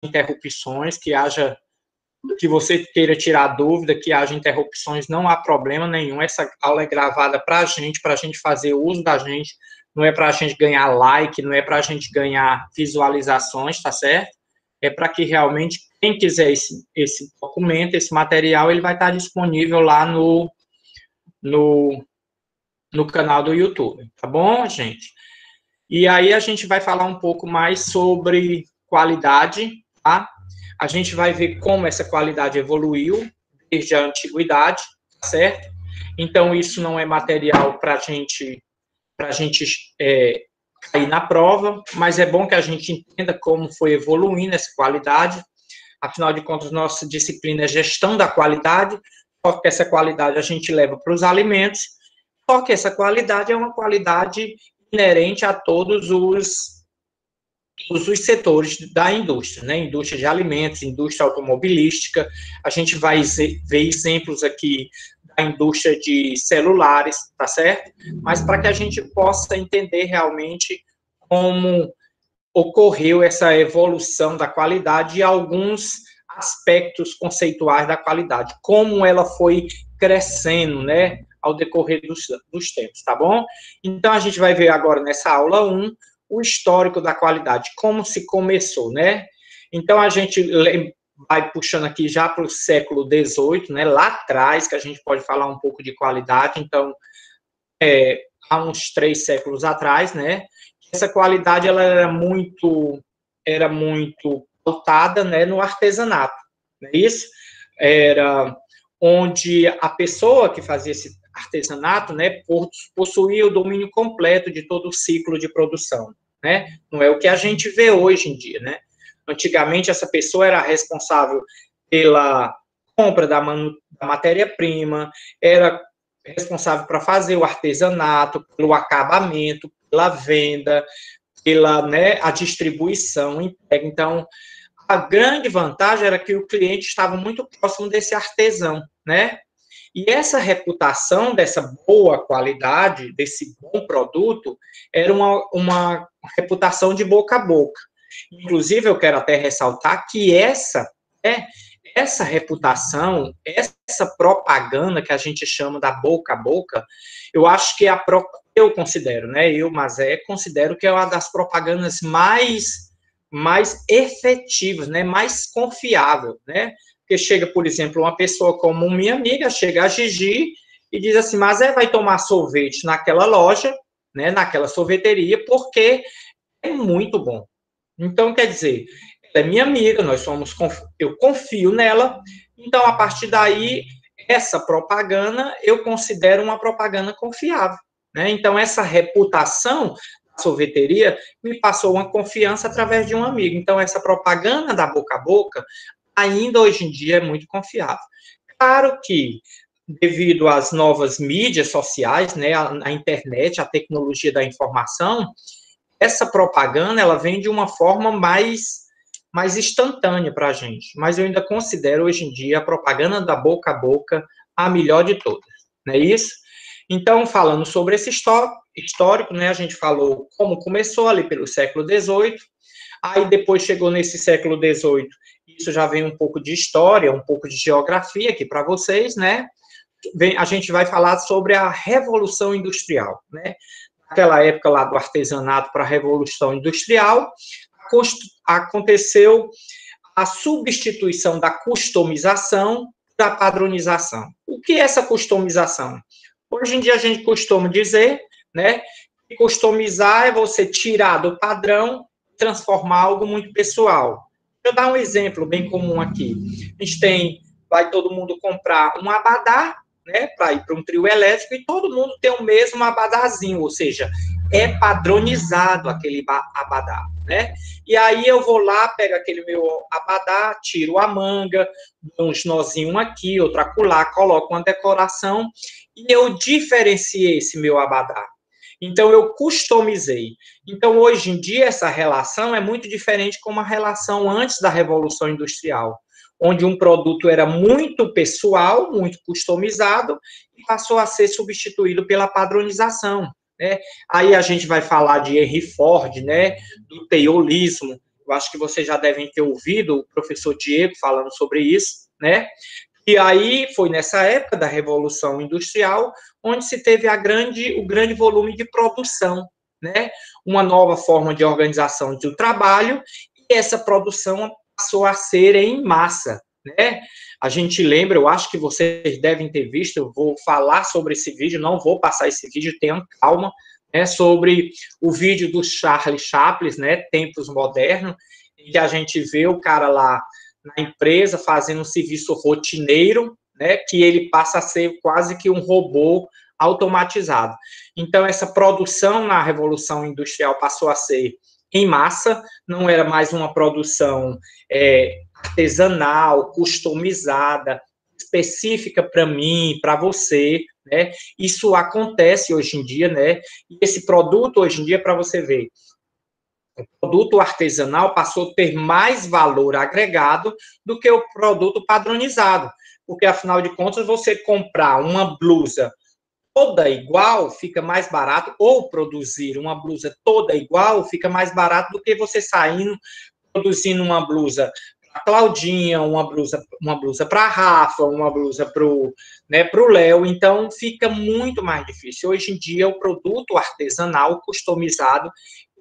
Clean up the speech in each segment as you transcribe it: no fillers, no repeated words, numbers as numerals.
interrupções, que você queira tirar dúvida, que haja interrupções, não há problema nenhum. Essa aula é gravada para a gente fazer uso da gente, não é para a gente ganhar like, não é para a gente ganhar visualizações, tá certo? É para que realmente, quem quiser esse documento, esse material, ele vai estar disponível lá no canal do YouTube, tá bom, gente? E aí a gente vai falar um pouco mais sobre qualidade, tá? A gente vai ver como essa qualidade evoluiu desde a antiguidade, certo? Então, isso não é material para a gente cair na prova, mas é bom que a gente entenda como foi evoluindo essa qualidade. Afinal de contas, nossa disciplina é gestão da qualidade, só que essa qualidade a gente leva para os alimentos, só que essa qualidade é uma qualidade inerente a todos os setores da indústria, né? Indústria de alimentos, indústria automobilística. A gente vai ver exemplos aqui da indústria de celulares, tá certo? Mas para que a gente possa entender realmente como ocorreu essa evolução da qualidade e alguns aspectos conceituais da qualidade, como ela foi crescendo, né, ao decorrer dos tempos, tá bom? Então, a gente vai ver agora nessa aula 1 o histórico da qualidade, como se começou, né? Então, a gente vai puxando aqui já para o século XVIII, né, lá atrás, que a gente pode falar um pouco de qualidade, então, há uns 3 séculos atrás, né, essa qualidade ela era muito pautada, né, no artesanato, não é isso? Era onde a pessoa que fazia esse artesanato, né, possuía o domínio completo de todo o ciclo de produção, né? Não é o que a gente vê hoje em dia, né? Antigamente essa pessoa era responsável pela compra da matéria-prima, era responsável para fazer o artesanato, pelo acabamento, pela venda, pela, né, a distribuição, entrega. Então, a grande vantagem era que o cliente estava muito próximo desse artesão, né? E essa reputação dessa boa qualidade, desse bom produto, era uma reputação de boca a boca. Inclusive, eu quero até ressaltar que essa reputação, essa propaganda que a gente chama da boca a boca, eu acho que eu considero, né? Considero que é uma das propagandas mais efetivas, né? Mais confiável, né? Porque chega, por exemplo, uma pessoa como minha amiga, chega a Gigi e diz assim, mas vai tomar sorvete naquela loja, né? Naquela sorveteria, porque é muito bom. Então, quer dizer, ela é minha amiga, eu confio nela, então, a partir daí, essa propaganda, eu considero uma propaganda confiável, né? Então, essa reputação da sorveteria me passou uma confiança através de um amigo. Então, essa propaganda da boca a boca, ainda hoje em dia, é muito confiável. Claro que, devido às novas mídias sociais, né, a internet, a tecnologia da informação, essa propaganda, ela vem de uma forma mais instantânea para a gente. Mas eu ainda considero, hoje em dia, a propaganda da boca a boca a melhor de todas. Não é isso? Então, falando sobre esse histórico, né, a gente falou como começou ali pelo século XVIII, aí depois chegou nesse século XVIII, isso já vem um pouco de história, um pouco de geografia aqui para vocês, né? A gente vai falar sobre a Revolução Industrial, né? Naquela época lá do artesanato para a Revolução Industrial, aconteceu a substituição da customização da padronização. O que é essa customização? Hoje em dia a gente costuma dizer, né, que customizar é você tirar do padrão e transformar algo muito pessoal. Deixa eu dar um exemplo bem comum aqui. A gente vai todo mundo comprar um abadá, né, para ir para um trio elétrico, e todo mundo tem o mesmo abadazinho, ou seja, é padronizado aquele abadá, né? E aí eu vou lá, pego aquele meu abadá, tiro a manga, dou uns nozinhos aqui, outro acolá, coloco uma decoração, e eu diferenciei esse meu abadá. Então, eu customizei. Então, hoje em dia, essa relação é muito diferente como a relação antes da Revolução Industrial, onde um produto era muito pessoal, muito customizado, e passou a ser substituído pela padronização, né? Aí a gente vai falar de Henry Ford, né? Do Taylorismo, eu acho que vocês já devem ter ouvido o professor Diego falando sobre isso, né? E aí foi nessa época da Revolução Industrial onde se teve o grande volume de produção, né? Uma nova forma de organização do trabalho, e essa produção passou a ser em massa, né? A gente lembra, eu acho que vocês devem ter visto, eu vou falar sobre esse vídeo, não vou passar esse vídeo, tenham calma, né, sobre o vídeo do Charlie Chaplin, né, Tempos Modernos, em que a gente vê o cara lá na empresa fazendo um serviço rotineiro, né, que ele passa a ser quase que um robô automatizado. Então, essa produção na Revolução Industrial passou a ser em massa, não era mais uma produção artesanal, customizada, específica para mim, para você, né? Isso acontece hoje em dia, né? E esse produto hoje em dia, para você ver, o produto artesanal passou a ter mais valor agregado do que o produto padronizado, porque afinal de contas você comprar uma blusa toda igual fica mais barato, ou produzir uma blusa toda igual fica mais barato do que você saindo produzindo uma blusa para Claudinha, uma blusa para Rafa, uma blusa para o Léo, então fica muito mais difícil. Hoje em dia, o produto artesanal, customizado,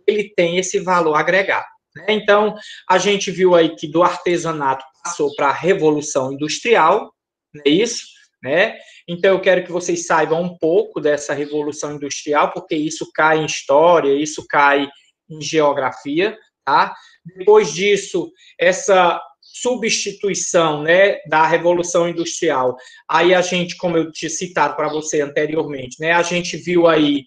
ele tem esse valor agregado, né? Então, a gente viu aí que do artesanato passou para a Revolução Industrial, não é isso? Né? Então, eu quero que vocês saibam um pouco dessa Revolução Industrial, porque isso cai em história, isso cai em geografia, tá? Depois disso, essa substituição, né, da Revolução Industrial, aí a gente, como eu tinha citado para você anteriormente, né, a gente viu aí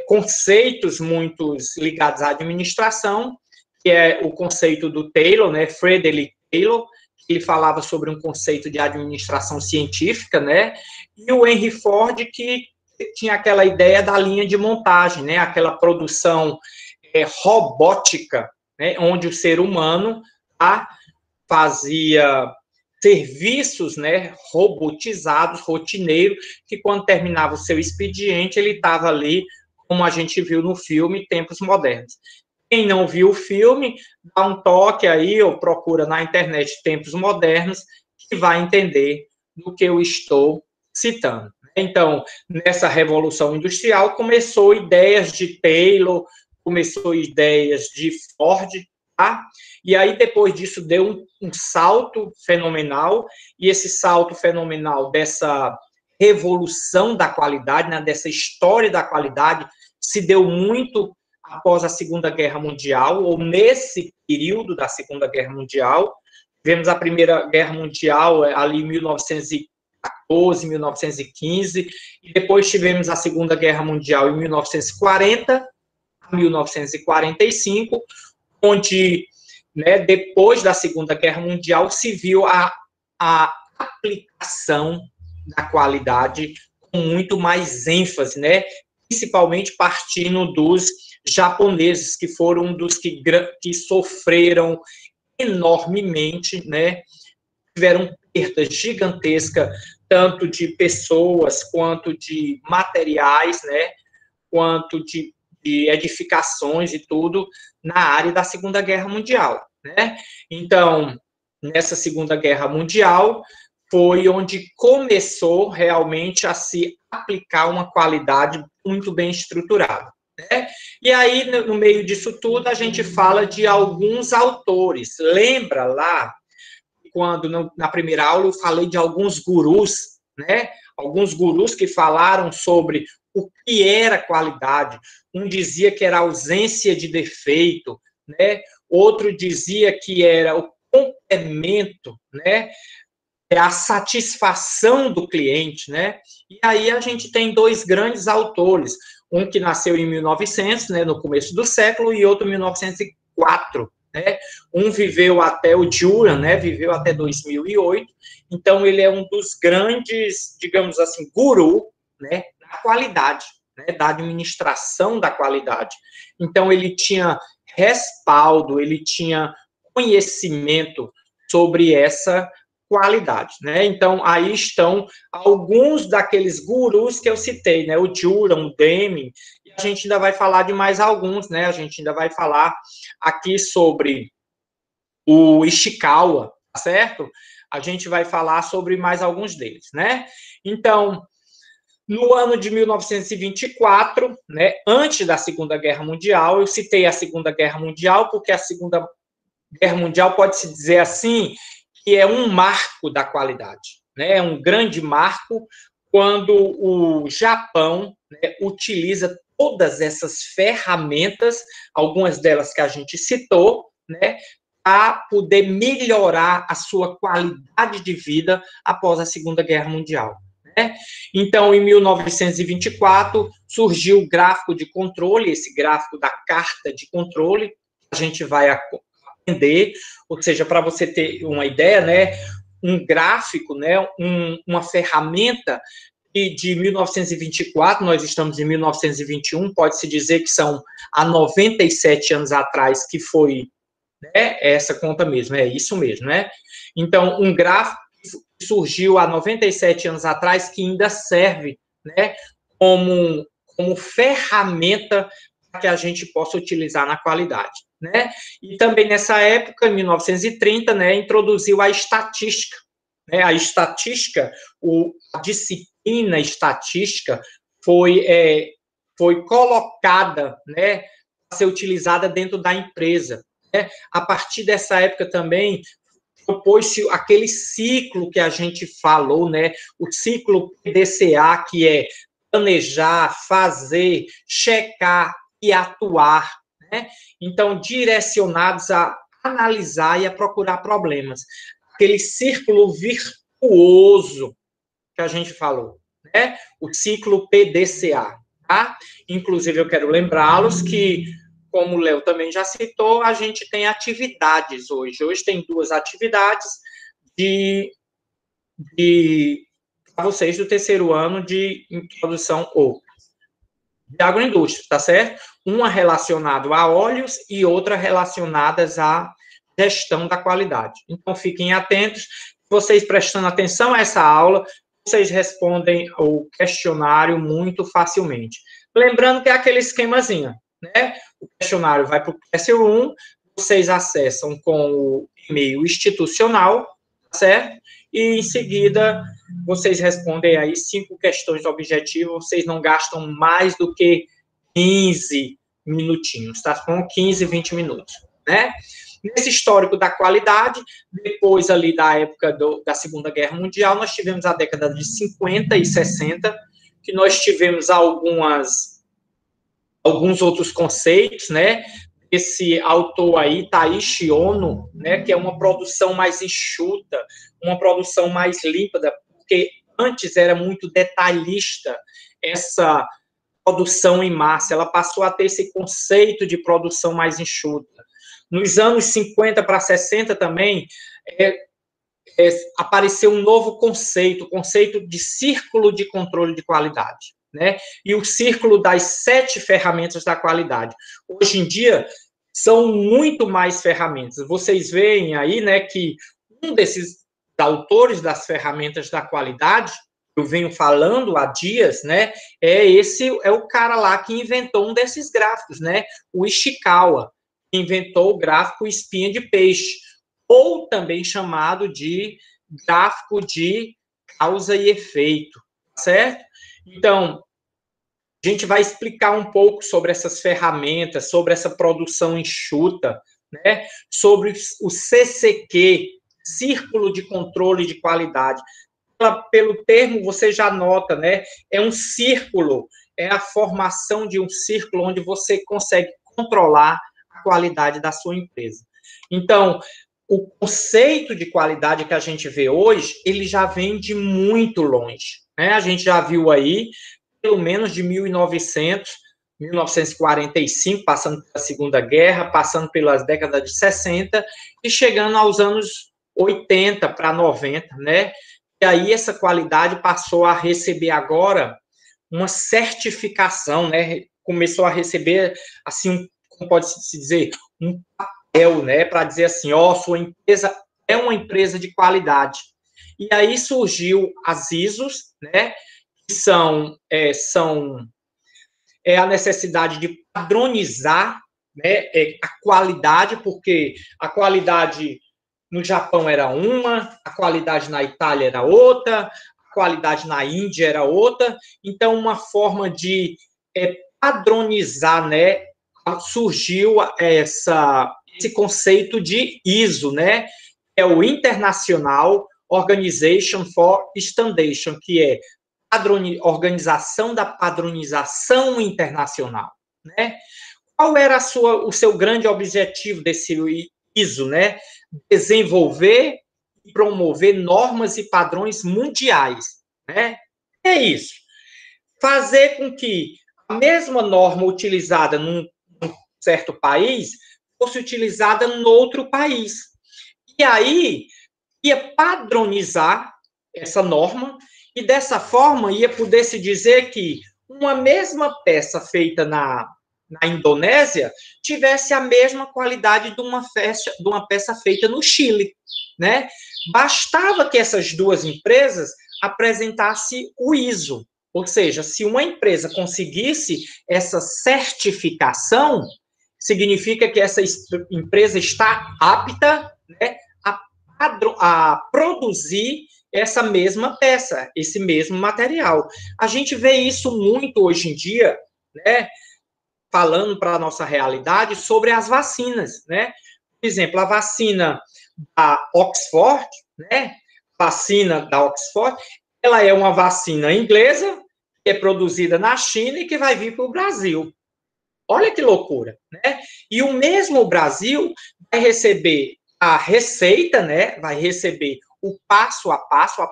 conceitos muito ligados à administração, que é o conceito do Taylor, né, Frederick Taylor, que ele falava sobre um conceito de administração científica, né, e o Henry Ford, que tinha aquela ideia da linha de montagem, né, aquela produção robótica, né, onde o ser humano fazia serviços, né, robotizados, rotineiros, que quando terminava o seu expediente, ele estava ali, como a gente viu no filme Tempos Modernos. Quem não viu o filme, dá um toque aí, ou procura na internet Tempos Modernos, que vai entender do que eu estou citando. Então, nessa Revolução Industrial, começou ideias de Taylor, começou ideias de Ford, tá? E aí, depois disso, deu um salto fenomenal, e esse salto fenomenal dessa revolução da qualidade, né, dessa história da qualidade, se deu muito após a Segunda Guerra Mundial, ou nesse período da Segunda Guerra Mundial. Tivemos a Primeira Guerra Mundial ali em 1914, 1915, e depois tivemos a Segunda Guerra Mundial em 1940 a 1945, onde, né, depois da Segunda Guerra Mundial, se viu a aplicação da qualidade com muito mais ênfase, né, principalmente partindo dos japoneses, que foram um dos que sofreram enormemente, né, tiveram perdas gigantescas, tanto de pessoas, quanto de materiais, né, quanto de edificações e tudo, na área da Segunda Guerra Mundial, né? Então, nessa Segunda Guerra Mundial, foi onde começou realmente a se aplicar uma qualidade muito bem estruturada, né? E aí, no meio disso tudo, a gente fala de alguns autores. Lembra lá, quando na primeira aula eu falei de alguns gurus, né? Alguns gurus que falaram sobre o que era qualidade. Um dizia que era ausência de defeito, né? Outro dizia que era o complemento, né? É a satisfação do cliente, né? E aí a gente tem dois grandes autores, um que nasceu em 1900, né, no começo do século, e outro em 1904, né? Um viveu até o Juran, né? Viveu até 2008. Então ele é um dos grandes, digamos assim, guru, né, da qualidade, né, da administração da qualidade. Então ele tinha respaldo, ele tinha conhecimento sobre essa qualidade, né? Então, aí estão alguns daqueles gurus que eu citei, né? O Juran, o Deming, e a gente ainda vai falar de mais alguns, né? A gente ainda vai falar aqui sobre o Ishikawa, tá certo? A gente vai falar sobre mais alguns deles, né? Então, no ano de 1924, né, antes da Segunda Guerra Mundial, eu citei a Segunda Guerra Mundial porque a Segunda Guerra Mundial pode-se dizer assim que é um marco da qualidade, né? É um grande marco quando o Japão, né, utiliza todas essas ferramentas, algumas delas que a gente citou, né, para poder melhorar a sua qualidade de vida após a Segunda Guerra Mundial. Né? Então, em 1924, surgiu o gráfico de controle, esse gráfico da carta de controle, a gente vai aprender, ou seja, para você ter uma ideia, né, um gráfico, né, uma ferramenta de 1924, nós estamos em 1921, pode-se dizer que são há 97 anos atrás que foi, né, essa conta mesmo, é isso mesmo, né? Então, um gráfico que surgiu há 97 anos atrás que ainda serve, né, como ferramenta para que a gente possa utilizar na qualidade, né? E também nessa época, em 1930, né, introduziu a estatística, né? A estatística, a disciplina estatística foi colocada, né, para ser utilizada dentro da empresa. Né? A partir dessa época também propôs-se aquele ciclo que a gente falou, né? O ciclo PDCA, que é planejar, fazer, checar e atuar, né? Então, direcionados a analisar e a procurar problemas. Aquele círculo virtuoso que a gente falou, né? O ciclo PDCA, tá? Inclusive, eu quero lembrá-los que, como o Léo também já citou, a gente tem atividades hoje. Hoje tem 2 atividades para vocês do terceiro ano de introdução ou de agroindústria, tá certo? Uma relacionada a óleos e outra relacionada à gestão da qualidade. Então, fiquem atentos, vocês prestando atenção a essa aula, vocês respondem o questionário muito facilmente. Lembrando que é aquele esquemazinho, né? O questionário vai para o Classroom, vocês acessam com o e-mail institucional, certo? E em seguida vocês respondem aí 5 questões objetivas, vocês não gastam mais do que 15 minutinhos, tá? Com 15, 20 minutos, né? Nesse histórico da qualidade, depois ali da época da Segunda Guerra Mundial, nós tivemos a década de 50 e 60, que nós tivemos alguns outros conceitos, né? Esse autor aí, Taishi Ono, né, que é uma produção mais enxuta, uma produção mais límpida, porque antes era muito detalhista essa produção em massa, ela passou a ter esse conceito de produção mais enxuta. Nos anos 50 para 60 também, apareceu um novo conceito, o conceito de círculo de controle de qualidade, né? E o círculo das 7 ferramentas da qualidade. Hoje em dia, são muito mais ferramentas. Vocês veem aí, né, que um desses autores das ferramentas da qualidade, eu venho falando há dias, né, é o cara lá que inventou um desses gráficos, né, o Ishikawa, que inventou o gráfico espinha de peixe, ou também chamado de gráfico de causa e efeito, certo? Então, a gente vai explicar um pouco sobre essas ferramentas, sobre essa produção enxuta, né? Sobre o CCQ, Círculo de Controle de Qualidade. Pelo termo, você já nota, né? É um círculo, é a formação de um círculo onde você consegue controlar a qualidade da sua empresa. Então, o conceito de qualidade que a gente vê hoje, ele já vem de muito longe, né? A gente já viu aí, pelo menos de 1900, 1945, passando pela Segunda Guerra, passando pelas décadas de 60 e chegando aos anos 80 para 90, né? E aí essa qualidade passou a receber agora uma certificação, né? Começou a receber, assim, como pode-se dizer, um papel, né? Para dizer assim, ó, sua empresa é uma empresa de qualidade. E aí surgiu as ISOs, né? Que são a necessidade de padronizar, né, a qualidade, porque a qualidade no Japão era uma, a qualidade na Itália era outra, a qualidade na Índia era outra. Então, uma forma de padronizar, né, surgiu esse conceito de ISO, né, é o International Organization for Standardization, que é organização da padronização internacional, né? Qual era o seu grande objetivo desse ISO, né? Desenvolver e promover normas e padrões mundiais, né? É isso. Fazer com que a mesma norma utilizada num certo país fosse utilizada em outro país. E aí ia padronizar essa norma e dessa forma ia poder se dizer que uma mesma peça feita na Indonésia tivesse a mesma qualidade de uma peça feita no Chile, né? Bastava que essas duas empresas apresentassem o ISO, ou seja, se uma empresa conseguisse essa certificação, significa que essa empresa está apta, né, a produzir essa mesma peça, esse mesmo material. A gente vê isso muito hoje em dia, né, falando para a nossa realidade sobre as vacinas, né? Por exemplo, a vacina da Oxford, né? Vacina da Oxford, ela é uma vacina inglesa, que é produzida na China e que vai vir para o Brasil. Olha que loucura, né? E o mesmo Brasil vai receber a receita, né? Vai receber o passo, a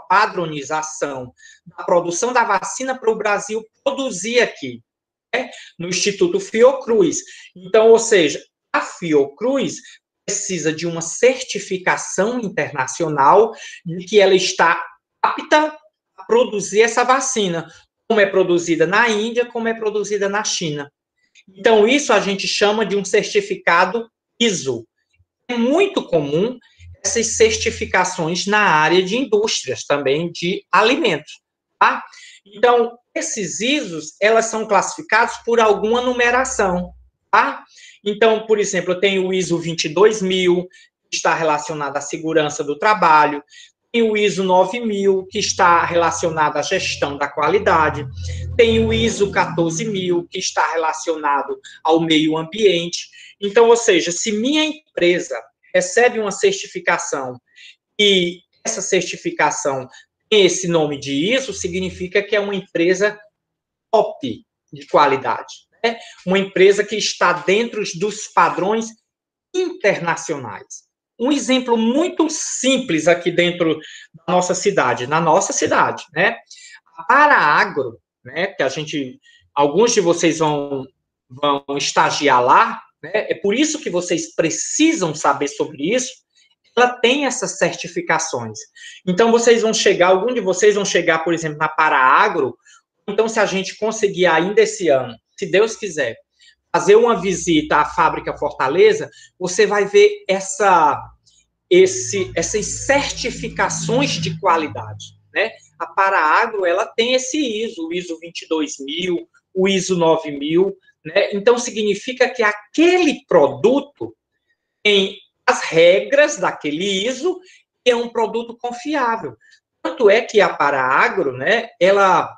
padronização da produção da vacina para o Brasil produzir aqui, né? No Instituto Fiocruz. Então, ou seja, a Fiocruz precisa de uma certificação internacional de que ela está apta a produzir essa vacina, como é produzida na Índia, como é produzida na China. Então, isso a gente chama de um certificado ISO. É muito comum essas certificações na área de indústrias, também de alimentos, tá? Então, esses ISOs, elas são classificados por alguma numeração, tá? Então, por exemplo, eu tenho o ISO 22000, que está relacionado à segurança do trabalho, tem o ISO 9000, que está relacionado à gestão da qualidade, tem o ISO 14000, que está relacionado ao meio ambiente. Então, ou seja, se minha empresa recebe uma certificação e essa certificação tem esse nome de ISO, significa que é uma empresa top de qualidade, né? Uma empresa que está dentro dos padrões internacionais. Um exemplo muito simples aqui dentro da nossa cidade, na nossa cidade, né? A Paraagro, né, que alguns de vocês vão estagiar lá, né? É por isso que vocês precisam saber sobre isso. Ela tem essas certificações. Então, algum de vocês vão chegar, por exemplo, na Paraagro. Então, se a gente conseguir ainda esse ano, se Deus quiser, fazer uma visita à fábrica Fortaleza, você vai ver essas certificações de qualidade, né? A Paraagro, ela tem esse ISO, o ISO 22000, o ISO 9000, né? Então, significa que aquele produto tem as regras daquele ISO e é um produto confiável. Tanto é que a Paraagro, né, ela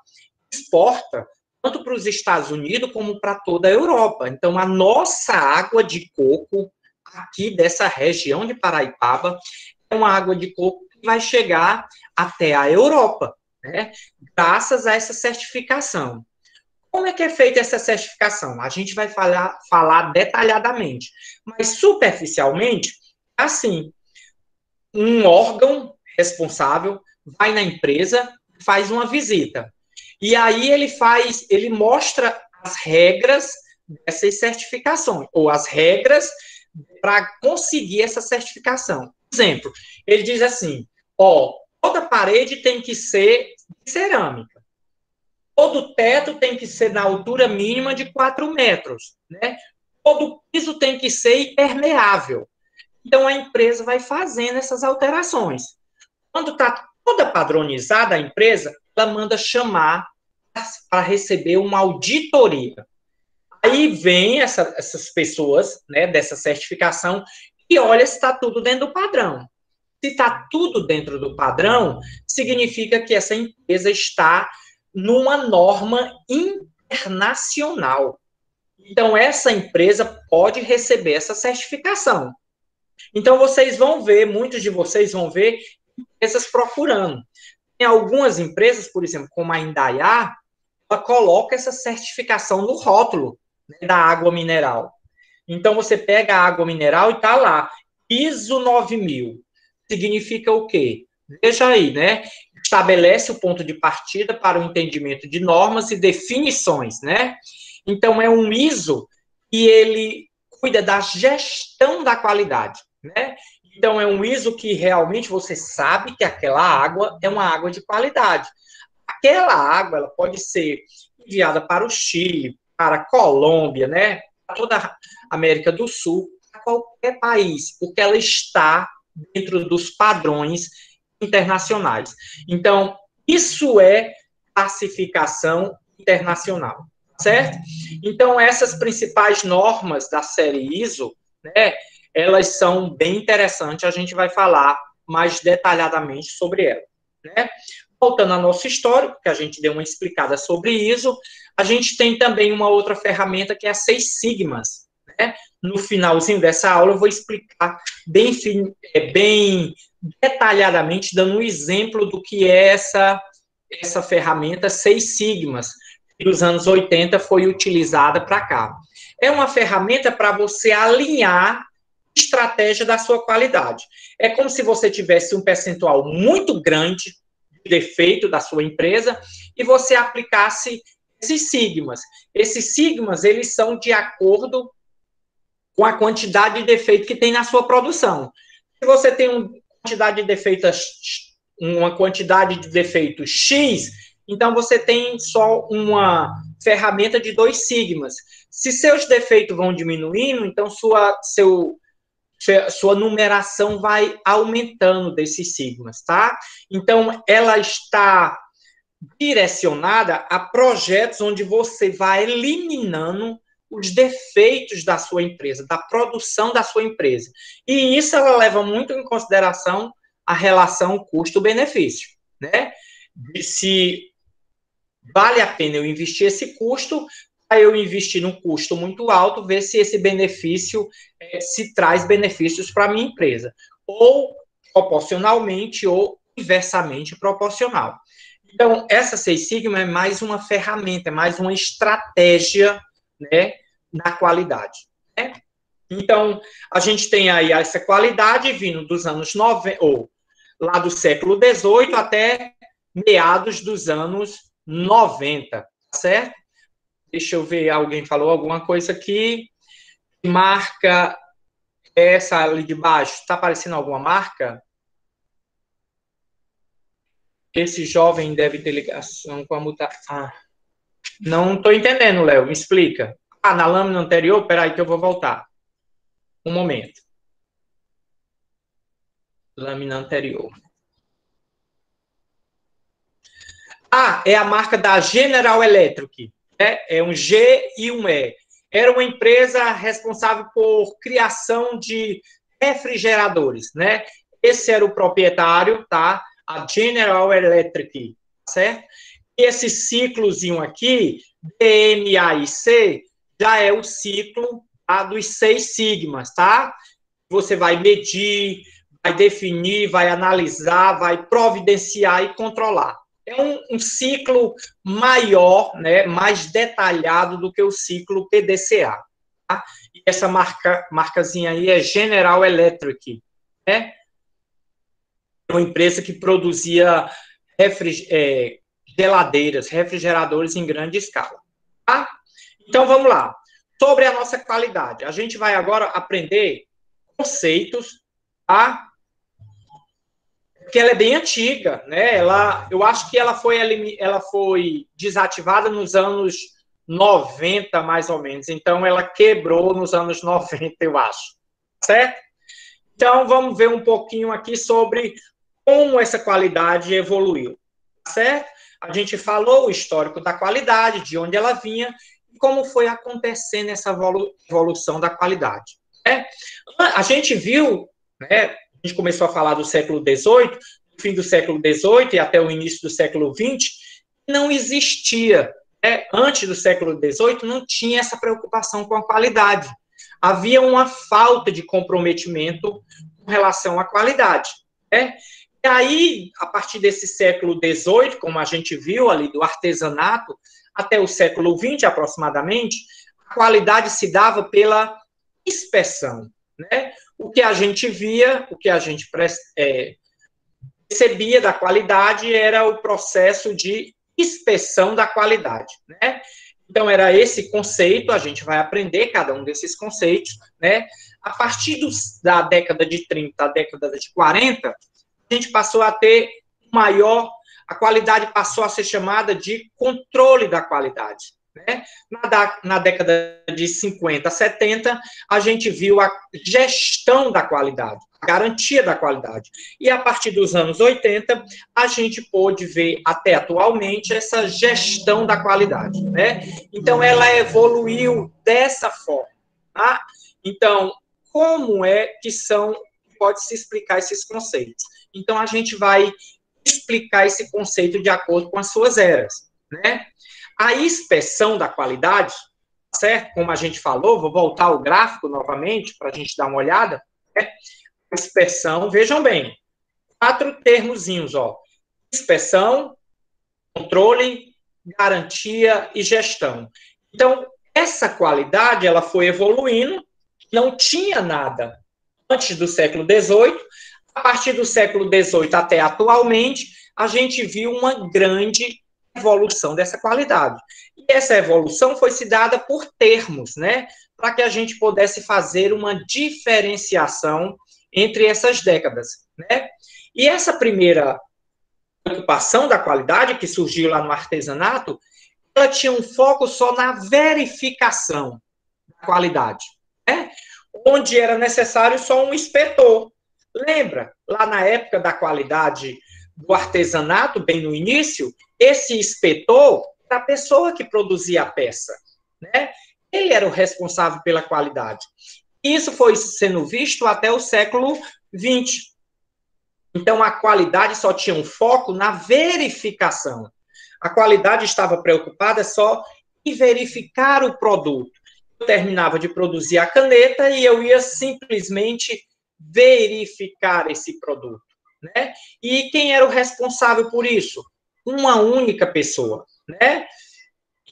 exporta tanto para os Estados Unidos como para toda a Europa. Então, a nossa água de coco aqui dessa região de Paraipaba é uma água de coco que vai chegar até a Europa, né? Graças a essa certificação. Como é que é feita essa certificação? A gente vai falar detalhadamente, mas superficialmente, assim, um órgão responsável vai na empresa, faz uma visita. E aí ele mostra as regras dessas certificações, ou as regras para conseguir essa certificação. Por exemplo, ele diz assim, toda parede tem que ser de cerâmica. Todo teto tem que ser na altura mínima de 4 metros, né? Todo piso tem que ser impermeável. Então, a empresa vai fazendo essas alterações. Quando está toda padronizada a empresa, ela manda chamar para receber uma auditoria. Aí vem essas pessoas, né, dessa certificação, e olha se está tudo dentro do padrão. Se está tudo dentro do padrão, significa que essa empresa está numa norma internacional. Então, essa empresa pode receber essa certificação. Então, vocês vão ver, muitos de vocês vão ver empresas procurando. Tem algumas empresas, por exemplo, como a Indaiá, ela coloca essa certificação no rótulo, né, da água mineral. Então, você pega a água mineral e está lá, ISO 9000. Significa o quê? Veja aí, né? Estabelece o ponto de partida para o entendimento de normas e definições, né? Então, é um ISO que ele cuida da gestão da qualidade, né? Então, é um ISO que realmente você sabe que aquela água é uma água de qualidade. Aquela água, ela pode ser enviada para o Chile, para a Colômbia, né? Para toda a América do Sul, para qualquer país, porque ela está dentro dos padrões internacionais. Então, isso é classificação internacional, certo? Então, essas principais normas da série ISO, né, elas são bem interessantes, a gente vai falar mais detalhadamente sobre elas, né? Voltando ao nosso histórico, que a gente deu uma explicada sobre ISO, a gente tem também uma outra ferramenta que é a Seis Sigmas, né? No finalzinho dessa aula eu vou explicar bem detalhadamente, dando um exemplo do que é essa ferramenta Seis Sigmas, que nos anos 80 foi utilizada para cá. É uma ferramenta para você alinhar a estratégia da sua qualidade. É como se você tivesse um percentual muito grande de defeito da sua empresa e você aplicasse esses sigmas. Esses sigmas, eles são de acordo com a quantidade de defeito que tem na sua produção. Se você tem uma quantidade de defeitos X, então você tem só uma ferramenta de 2 sigmas. Se seus defeitos vão diminuindo, então sua numeração vai aumentando desses sigmas, tá? Então, ela está direcionada a projetos onde você vai eliminando os defeitos da sua empresa, da produção da sua empresa. E isso ela leva muito em consideração a relação custo-benefício, né? Se vale a pena eu investir esse custo, para eu investir num custo muito alto, ver se esse benefício se traz benefícios para a minha empresa, ou proporcionalmente ou inversamente proporcional. Então, essa Seis Sigma é mais uma ferramenta, é mais uma estratégia, né, na qualidade, né? Então, a gente tem aí essa qualidade vindo dos anos 90, ou lá do século XVIII até meados dos anos 90, certo? Deixa eu ver, alguém falou alguma coisa aqui. Marca essa ali de baixo, está aparecendo alguma marca? Esse jovem deve ter ligação com a mutação. Ah, não estou entendendo, Léo, me explica. Ah, na lâmina anterior? Peraí que eu vou voltar. Um momento. Lâmina anterior. Ah, é a marca da General Electric. Né? É um G e um E. Era uma empresa responsável por criação de refrigeradores, né? Esse era o proprietário, tá? A General Electric, certo? E esse ciclozinho aqui, DMAIC, já é o ciclo, tá, dos 6 sigmas, tá? Você vai medir, vai definir, vai analisar, vai providenciar e controlar. É um ciclo maior, né, mais detalhado do que o ciclo PDCA. Tá? E essa marcazinha aí é General Electric, né? Uma empresa que produzia geladeiras, refrigeradores em grande escala. Tá? Então, vamos lá. Sobre a nossa qualidade. A gente vai agora aprender conceitos, tá? Porque ela é bem antiga, né? Eu acho que ela foi desativada nos anos 90, mais ou menos. Então, ela quebrou nos anos 90, eu acho. Certo? Então, vamos ver um pouquinho aqui sobre como essa qualidade evoluiu. Certo? A gente falou o histórico da qualidade, de onde ela vinha, como foi acontecendo essa evolução da qualidade. Né? A gente viu, né, a gente começou a falar do século XVIII, no fim do século XVIII e até o início do século XX, não existia, né, antes do século XVIII, não tinha essa preocupação com a qualidade. Havia uma falta de comprometimento com relação à qualidade. Né? E aí, a partir desse século XVIII, como a gente viu ali, do artesanato, até o século XX, aproximadamente, a qualidade se dava pela inspeção. Né? O que a gente via, o que a gente percebia da qualidade era o processo de inspeção da qualidade. Né? Então, era esse conceito, a gente vai aprender cada um desses conceitos. Né? A partir da década de 30 à década de 40, a gente passou a ter a qualidade passou a ser chamada de controle da qualidade. Né? Na década de 50 a 70, a gente viu a gestão da qualidade, a garantia da qualidade. E a partir dos anos 80, a gente pôde ver até atualmente essa gestão da qualidade. Né? Então, ela evoluiu dessa forma. Tá? Então, como é que pode-se explicar esses conceitos? Então, a gente vai explicar esse conceito de acordo com as suas eras. Né? A inspeção da qualidade, certo? Como a gente falou, vou voltar ao gráfico novamente para a gente dar uma olhada. Né? A inspeção, vejam bem, 4 termozinhos, ó. Inspeção, controle, garantia e gestão. Então, essa qualidade, ela foi evoluindo, não tinha nada antes do século XVIII. A partir do século XVIII até atualmente, a gente viu uma grande evolução dessa qualidade. E essa evolução foi se dada por termos, né? Para que a gente pudesse fazer uma diferenciação entre essas décadas, né? E essa primeira preocupação da qualidade, que surgiu lá no artesanato, ela tinha um foco só na verificação da qualidade, né? Onde era necessário só um inspetor. Lembra, lá na época da qualidade do artesanato, bem no início, esse inspetor era a pessoa que produzia a peça, né? Ele era o responsável pela qualidade. Isso foi sendo visto até o século XX. Então, a qualidade só tinha um foco na verificação. A qualidade estava preocupada só em verificar o produto. Eu terminava de produzir a caneta e eu ia simplesmente verificar esse produto. Né? E quem era o responsável por isso? Uma única pessoa. Né?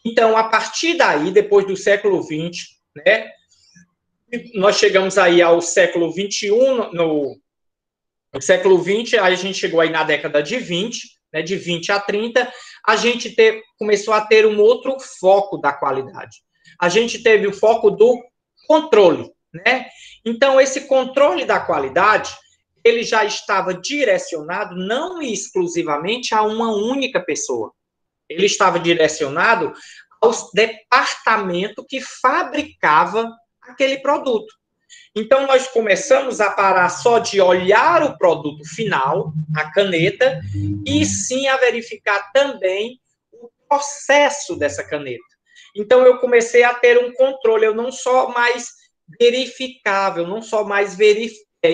Então, a partir daí, depois do século XX, né, nós chegamos aí ao século XXI, no século XX, aí a gente chegou aí na década de 20, né, de 20 a 30, a gente começou a ter um outro foco da qualidade. A gente teve o foco do controle, né? Então, esse controle da qualidade, ele já estava direcionado não exclusivamente a uma única pessoa. Ele estava direcionado ao departamento que fabricava aquele produto. Então, nós começamos a parar só de olhar o produto final, a caneta, e sim a verificar também o processo dessa caneta. Então, eu comecei a ter um controle, eu não só mais verificava, eu não só mais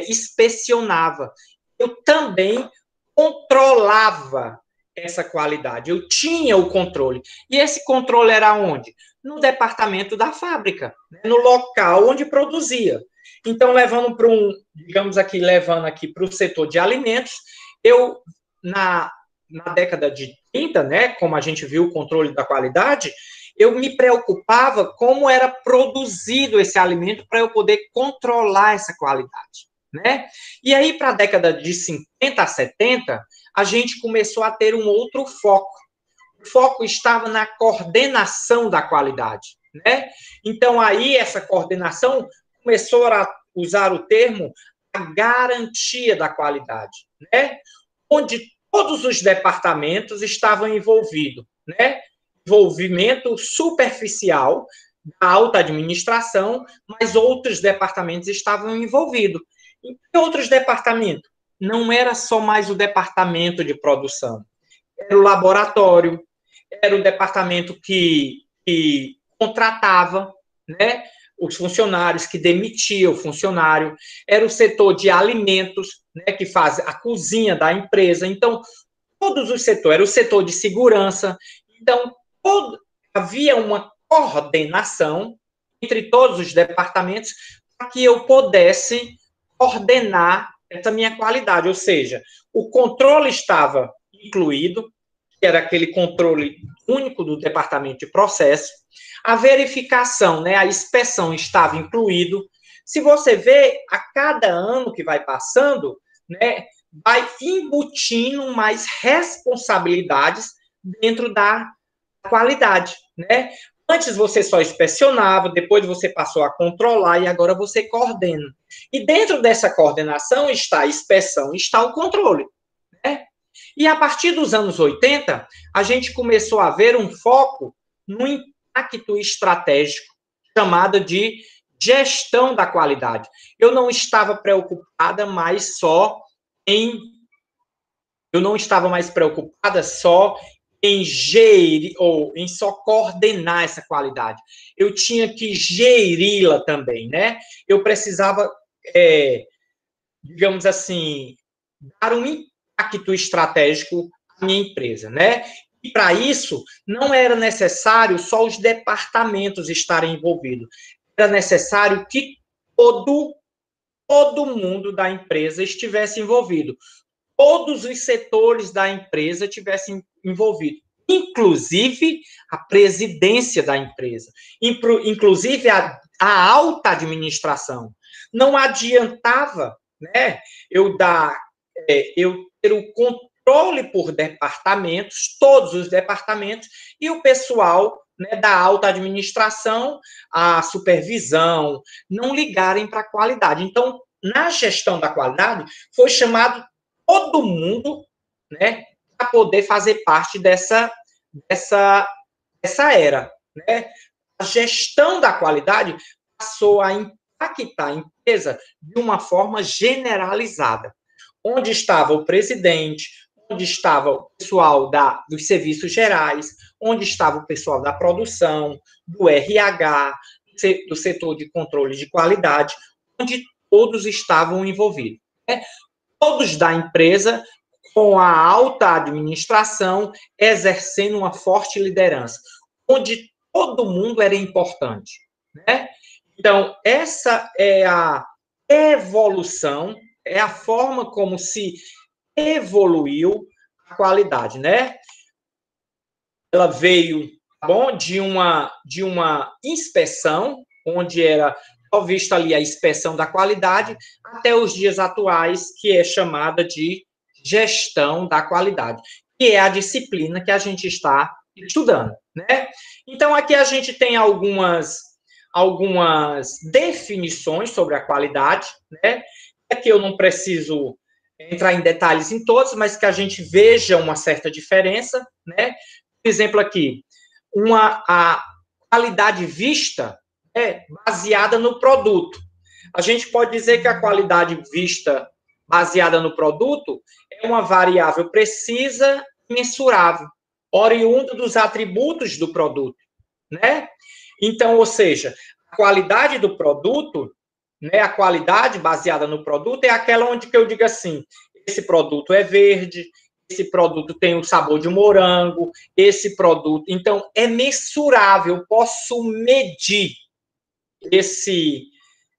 inspecionava, eu também controlava essa qualidade, eu tinha o controle. E esse controle era onde? No departamento da fábrica, no local onde produzia. Então, levando aqui para o setor de alimentos, eu, na década de 30, né, como a gente viu o controle da qualidade, eu me preocupava como era produzido esse alimento para eu poder controlar essa qualidade, né? E aí, para a década de 50 a 70, a gente começou a ter um outro foco. O foco estava na coordenação da qualidade, né? Então, aí, essa coordenação começou a usar o termo a garantia da qualidade, né? Onde todos os departamentos estavam envolvidos, né? Envolvimento superficial da alta administração, mas outros departamentos estavam envolvidos. E outros departamentos? Não era só mais o departamento de produção, era o laboratório, era o departamento que contratava, né, os funcionários, que demitia o funcionário, era o setor de alimentos, né, que faz a cozinha da empresa. Então, todos os setores, era o setor de segurança. Então, havia uma coordenação entre todos os departamentos para que eu pudesse coordenar essa minha qualidade, ou seja, o controle estava incluído, que era aquele controle único do departamento de processo, a verificação, né, a inspeção estava incluído. Se você vê, a cada ano que vai passando, né, vai embutindo mais responsabilidades dentro da qualidade, né? Antes você só inspecionava, depois você passou a controlar e agora você coordena. E dentro dessa coordenação está a inspeção, está o controle, né? E a partir dos anos 80, a gente começou a ver um foco no impacto estratégico chamado de gestão da qualidade. Eu não estava preocupada mais só em eu não estava mais preocupada só em gerir ou em só coordenar essa qualidade. Eu tinha que geri-la também, né? Eu precisava, digamos assim, dar um impacto estratégico à minha empresa, né? E para isso, não era necessário só os departamentos estarem envolvidos. Era necessário que todo mundo da empresa estivesse envolvido. Todos os setores da empresa tivessem envolvido, inclusive a presidência da empresa, inclusive a alta administração. Não adiantava, né, eu ter o controle por departamentos, todos os departamentos, e o pessoal, né, da alta administração, a supervisão, não ligarem para a qualidade. Então, na gestão da qualidade, foi chamado todo mundo, né, para poder fazer parte dessa era, né? A gestão da qualidade passou a impactar a empresa de uma forma generalizada. Onde estava o presidente, onde estava o pessoal dos serviços gerais, onde estava o pessoal da produção, do RH, do setor de controle de qualidade, onde todos estavam envolvidos, né? Todos da empresa, com a alta administração, exercendo uma forte liderança, onde todo mundo era importante, né? Então, essa é a evolução, é a forma como se evoluiu a qualidade, né? Ela veio, bom, de uma inspeção, onde era só vista ali a inspeção da qualidade, até os dias atuais, que é chamada de gestão da qualidade, que é a disciplina que a gente está estudando, né? Então, aqui a gente tem algumas definições sobre a qualidade, né? Aqui eu não preciso entrar em detalhes em todos, mas que a gente veja uma certa diferença, né? Por exemplo, aqui, a qualidade vista é baseada no produto. A gente pode dizer que a qualidade vista baseada no produto é uma variável precisa e mensurável, oriunda dos atributos do produto, né? Então, ou seja, a qualidade do produto, né, a qualidade baseada no produto é aquela onde que eu digo assim, esse produto é verde, esse produto tem o sabor de morango, esse produto... Então, é mensurável, eu posso medir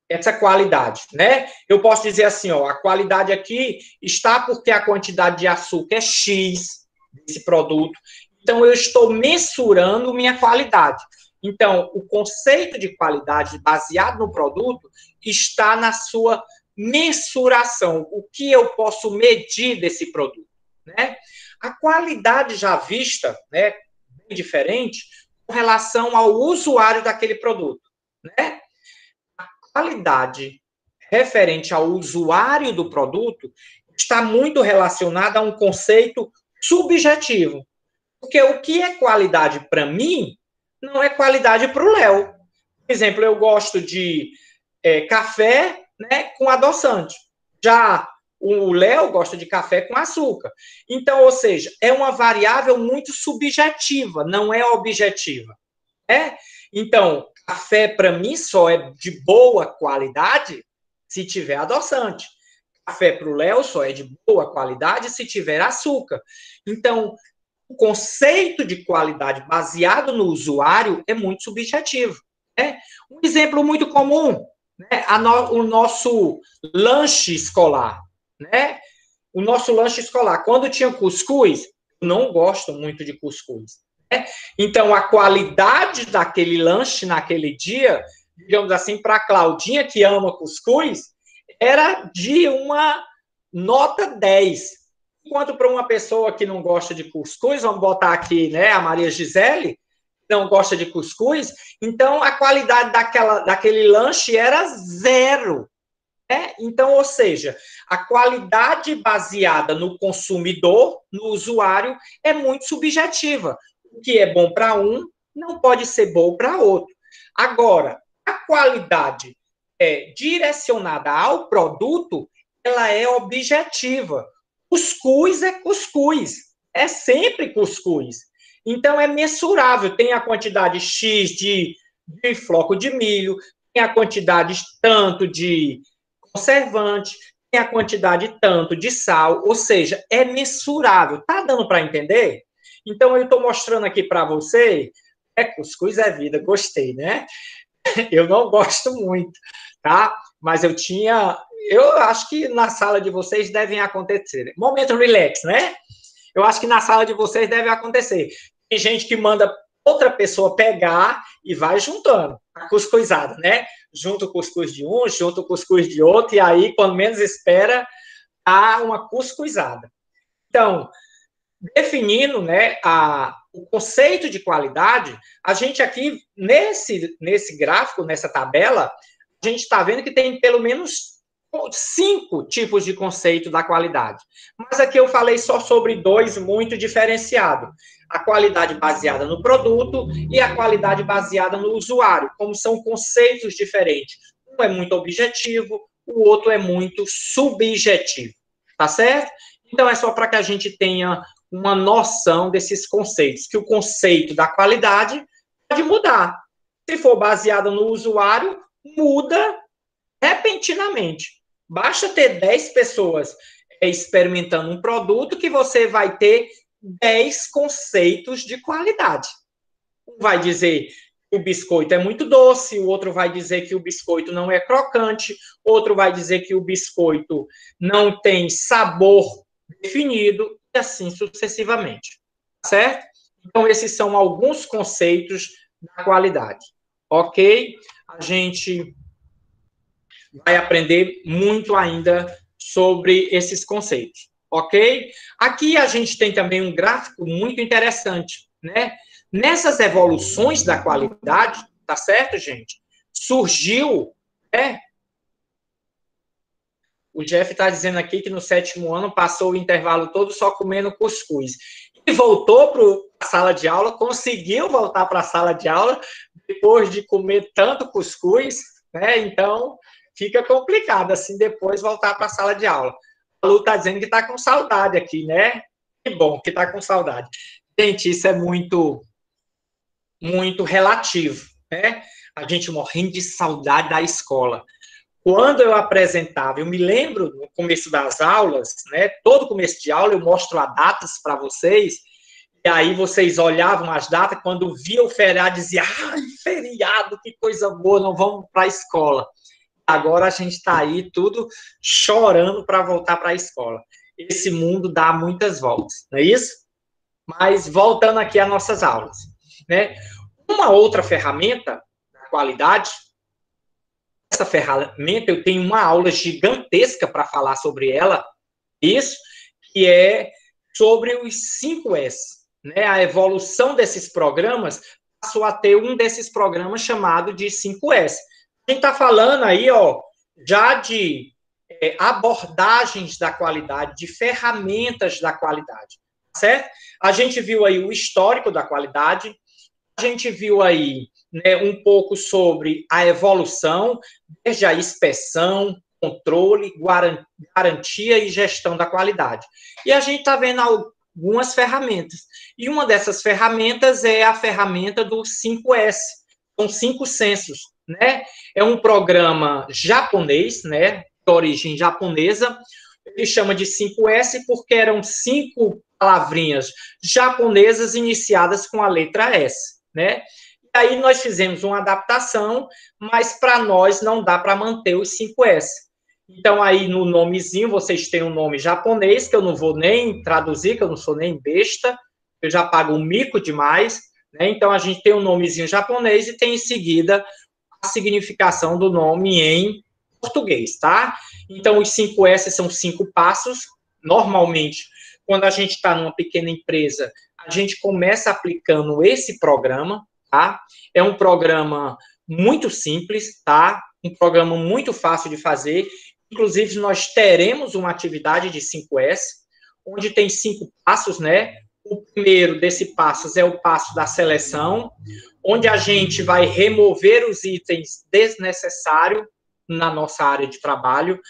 essa qualidade, né? Eu posso dizer assim, ó, a qualidade aqui está porque a quantidade de açúcar é X desse produto. Então, eu estou mensurando minha qualidade. Então, o conceito de qualidade baseado no produto está na sua mensuração. O que eu posso medir desse produto, né? A qualidade já vista, né, bem diferente, com relação ao usuário daquele produto, né? A qualidade referente ao usuário do produto está muito relacionada a um conceito subjetivo. Porque o que é qualidade para mim não é qualidade para o Léo. Por exemplo, eu gosto de café, né, com adoçante. Já o Léo gosta de café com açúcar. Então, ou seja, é uma variável muito subjetiva, não é objetiva. né? Então, café, para mim, só é de boa qualidade se tiver adoçante. Café para o Léo só é de boa qualidade se tiver açúcar. Então, o conceito de qualidade baseado no usuário é muito subjetivo, né? Um exemplo muito comum, né? O nosso lanche escolar, né? O nosso lanche escolar, quando tinha cuscuz, eu não gosto muito de cuscuz, né? Então, a qualidade daquele lanche naquele dia, digamos assim, para a Claudinha, que ama cuscuz, era de uma nota 10. Enquanto para uma pessoa que não gosta de cuscuz, vamos botar aqui, né, a Maria Gisele, não gosta de cuscuz, então a qualidade daquele lanche era zero. Né? Então, ou seja, a qualidade baseada no consumidor, no usuário, é muito subjetiva. O que é bom para um não pode ser bom para outro. Agora, a qualidade direcionada ao produto, ela é objetiva. Cuscuz é cuscuz, é sempre cuscuz. Então, é mensurável, tem a quantidade X de floco de milho, tem a quantidade tanto de conservante, tem a quantidade tanto de sal, ou seja, é mensurável. Tá dando para entender? Então, eu estou mostrando aqui para você, cuscuz é vida, gostei, né? Eu não gosto muito, tá? Mas eu acho que na sala de vocês devem acontecer. Momento relax, né? Eu acho que na sala de vocês deve acontecer. Tem gente que manda outra pessoa pegar e vai juntando a cuscuzada, né? Junta o cuscuz de um, junta o cuscuz de outro, e aí, quando menos espera, há uma cuscuzada. Então, definindo, né, o conceito de qualidade, a gente aqui, nesse gráfico, nessa tabela, a gente está vendo que tem pelo menos 5 tipos de conceito da qualidade. Mas aqui eu falei só sobre 2 muito diferenciados. A qualidade baseada no produto e a qualidade baseada no usuário, como são conceitos diferentes. Um é muito objetivo, o outro é muito subjetivo. Tá certo? Então, é só para que a gente tenha uma noção desses conceitos, que o conceito da qualidade pode mudar. Se for baseado no usuário, muda repentinamente. Basta ter 10 pessoas experimentando um produto que você vai ter 10 conceitos de qualidade. Um vai dizer que o biscoito é muito doce, o outro vai dizer que o biscoito não é crocante, outro vai dizer que o biscoito não tem sabor definido, e assim sucessivamente. Certo? Então, esses são alguns conceitos da qualidade. Ok? A gente vai aprender muito ainda sobre esses conceitos, ok? Aqui a gente tem também um gráfico muito interessante, né? Nessas evoluções da qualidade, tá certo, gente? Surgiu, né? O Jeff está dizendo aqui que no 7º ano passou o intervalo todo só comendo cuscuz. E voltou para a sala de aula, conseguiu voltar para a sala de aula depois de comer tanto cuscuz, né? Então, fica complicado, assim, depois voltar para a sala de aula. A Lu está dizendo que está com saudade aqui, né? Que bom que está com saudade. Gente, isso é muito, muito relativo, né? A gente morrendo de saudade da escola. Quando eu apresentava, eu me lembro no começo das aulas, né? Todo começo de aula eu mostro as datas para vocês, e aí vocês olhavam as datas, quando via o feriado, dizia, ai, feriado, que coisa boa, não vamos para a escola. Agora a gente está aí tudo chorando para voltar para a escola. Esse mundo dá muitas voltas, não é isso? Mas voltando aqui às nossas aulas, né? Uma outra ferramenta da qualidade, essa ferramenta eu tenho uma aula gigantesca para falar sobre ela, isso, que é sobre os 5S, né? A evolução desses programas passou a ter um desses programas chamado de 5S. A gente está falando aí, ó, já de abordagens da qualidade, de ferramentas da qualidade, certo? A gente viu aí o histórico da qualidade, a gente viu aí, né, um pouco sobre a evolução, desde a inspeção, controle, garantia e gestão da qualidade. E a gente está vendo algumas ferramentas. E uma dessas ferramentas é a ferramenta do 5S. São 5 sensos, né? É um programa japonês, né? De origem japonesa. Ele chama de 5S porque eram 5 palavrinhas japonesas iniciadas com a letra S, né? E aí nós fizemos uma adaptação, mas para nós não dá para manter os 5S. Então, aí no nomezinho, vocês têm um nome japonês, que eu não vou nem traduzir, que eu não sou nem besta, eu já pago um mico demais, né? Então, a gente tem um nomezinho japonês e tem em seguida a significação do nome em português, tá? Então, os 5S são 5 passos. Normalmente, quando a gente está numa pequena empresa, a gente começa aplicando esse programa, tá? É um programa muito simples, tá? Um programa muito fácil de fazer. Inclusive, nós teremos uma atividade de 5S, onde tem 5 passos, né? O primeiro desses passos é o passo da seleção, onde a gente vai remover os itens desnecessários na nossa área de trabalho.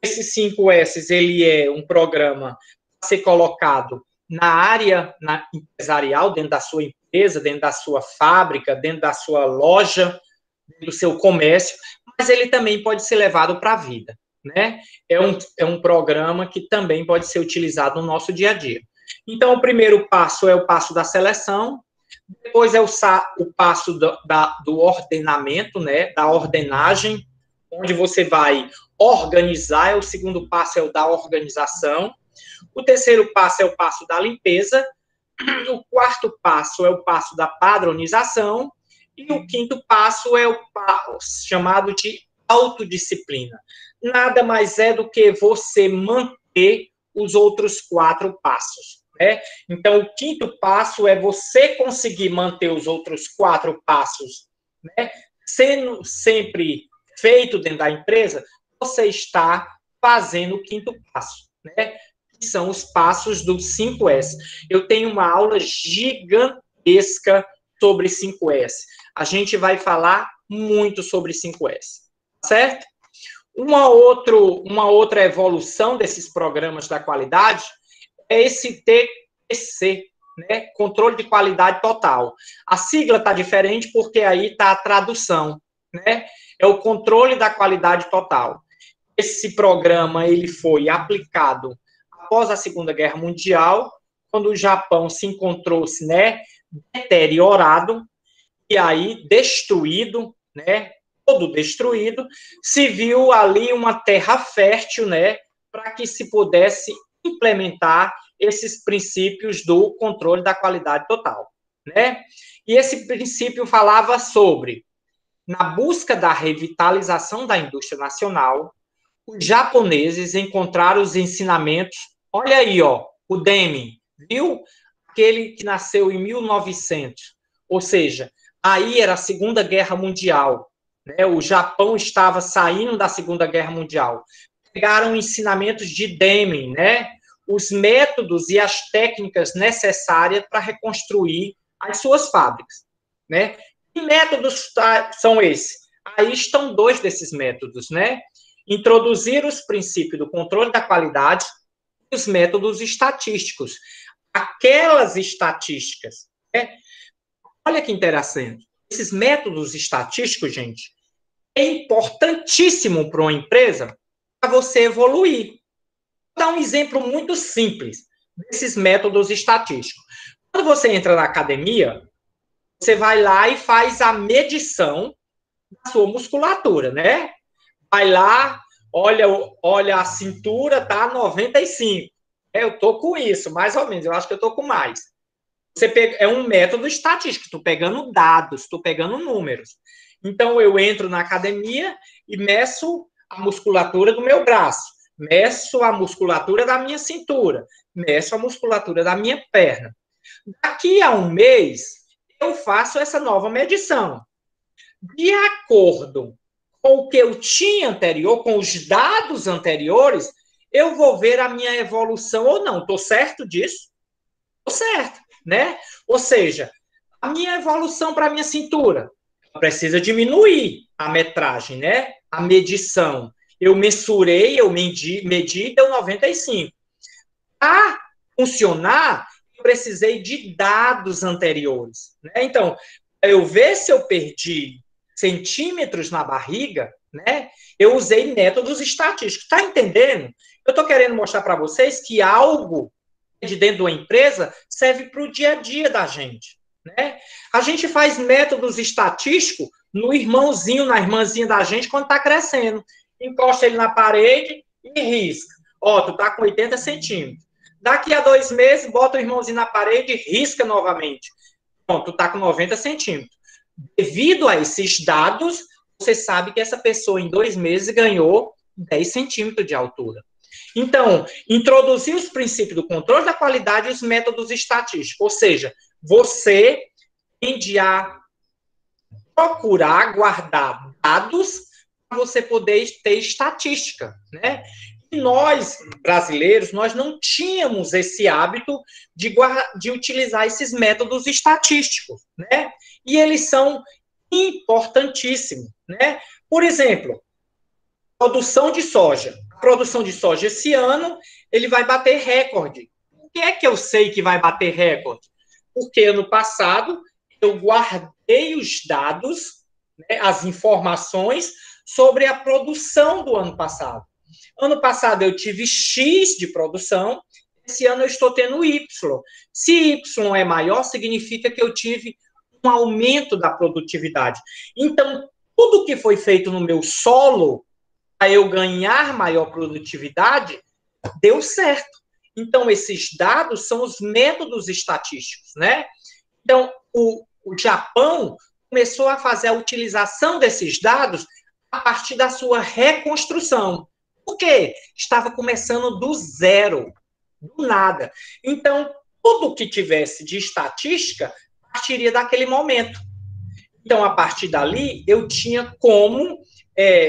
Esse 5S, ele é um programa a ser colocado na área empresarial, dentro da sua empresa, dentro da sua fábrica, dentro da sua loja, dentro do seu comércio, mas ele também pode ser levado para a vida, né? É um programa que também pode ser utilizado no nosso dia a dia. Então, o primeiro passo é o passo da seleção, depois é o passo do ordenamento, né? Da ordenagem, onde você vai organizar, o segundo passo é o da organização, o terceiro passo é o passo da limpeza, o quarto passo é o passo da padronização, e o quinto passo é o chamado de autodisciplina. Nada mais é do que você manter os outros 4 passos, né? Então, o quinto passo é você conseguir manter os outros 4 passos, né? Sendo sempre feito dentro da empresa, você está fazendo o quinto passo, né? Que são os passos do 5S. Eu tenho uma aula gigantesca sobre 5S. A gente vai falar muito sobre 5S, certo? Uma outra evolução desses programas da qualidade é esse TQC, né? Controle de Qualidade Total. A sigla está diferente porque aí está a tradução, né? É o controle da qualidade total. Esse programa ele foi aplicado após a Segunda Guerra Mundial, quando o Japão se encontrou-se, né, deteriorado e aí destruído, né, todo destruído, se viu ali uma terra fértil, né, para que se pudesse implementar esses princípios do controle da qualidade total, né? E esse princípio falava sobre, na busca da revitalização da indústria nacional, os japoneses encontraram os ensinamentos, olha aí, ó, o Deming, viu? Aquele que nasceu em 1900, ou seja, aí era a Segunda Guerra Mundial, né? O Japão estava saindo da Segunda Guerra Mundial. Pegaram ensinamentos de Deming, né? Os métodos e as técnicas necessárias para reconstruir as suas fábricas, né? Que métodos são esses? Aí estão 2 desses métodos, né? Introduzir os princípios do controle da qualidade e os métodos estatísticos. Aquelas estatísticas, né? Olha que interessante. Esses métodos estatísticos, gente, é importantíssimo para uma empresa para você evoluir. Vou dar um exemplo muito simples desses métodos estatísticos. Quando você entra na academia, você vai lá e faz a medição da sua musculatura, né? Vai lá, olha a cintura, tá 95. Eu tô com isso, mais ou menos. Eu acho que eu tô com mais. É um método estatístico. Estou pegando dados, estou pegando números. Então, eu entro na academia e meço a musculatura do meu braço, meço a musculatura da minha cintura, meço a musculatura da minha perna. Daqui a um mês, eu faço essa nova medição. De acordo com o que eu tinha anterior, com os dados anteriores, eu vou ver a minha evolução ou não. Estou certo disso? Estou certo, né? Ou seja, a minha evolução para a minha cintura precisa diminuir a metragem, né? A medição. Eu mensurei, eu medi, deu 95. A funcionar, eu precisei de dados anteriores, né? Então, eu ver se eu perdi centímetros na barriga, né? Eu usei métodos estatísticos. Está entendendo? Eu estou querendo mostrar para vocês que algo de dentro de uma empresa serve para o dia a dia da gente, né? A gente faz métodos estatísticos no irmãozinho, na irmãzinha da gente quando está crescendo. Encosta ele na parede e risca. Ó, tu tá com 80 centímetros. Daqui a 2 meses, bota o irmãozinho na parede e risca novamente. Pronto, tu tá com 90 centímetros. Devido a esses dados, você sabe que essa pessoa em 2 meses ganhou 10 centímetros de altura. Então, introduzir os princípios do controle da qualidade e os métodos estatísticos. Ou seja, você tende a procurar guardar dados para você poder ter estatística, né? E nós, brasileiros, nós não tínhamos esse hábito de utilizar esses métodos estatísticos, né? E eles são importantíssimos, né? Por exemplo, produção de soja. A produção de soja esse ano, ele vai bater recorde. Por que é que eu sei que vai bater recorde? Porque ano passado eu guardei os dados, né, as informações sobre a produção do ano passado. Ano passado eu tive X de produção, esse ano eu estou tendo Y. Se Y é maior, significa que eu tive um aumento da produtividade. Então, tudo que foi feito no meu solo, para eu ganhar maior produtividade, deu certo. Então, esses dados são os métodos estatísticos, né? Então, o Japão começou a fazer a utilização desses dados a partir da sua reconstrução. Por quê? Estava começando do zero, do nada. Então, tudo que tivesse de estatística partiria daquele momento. Então, a partir dali, eu tinha como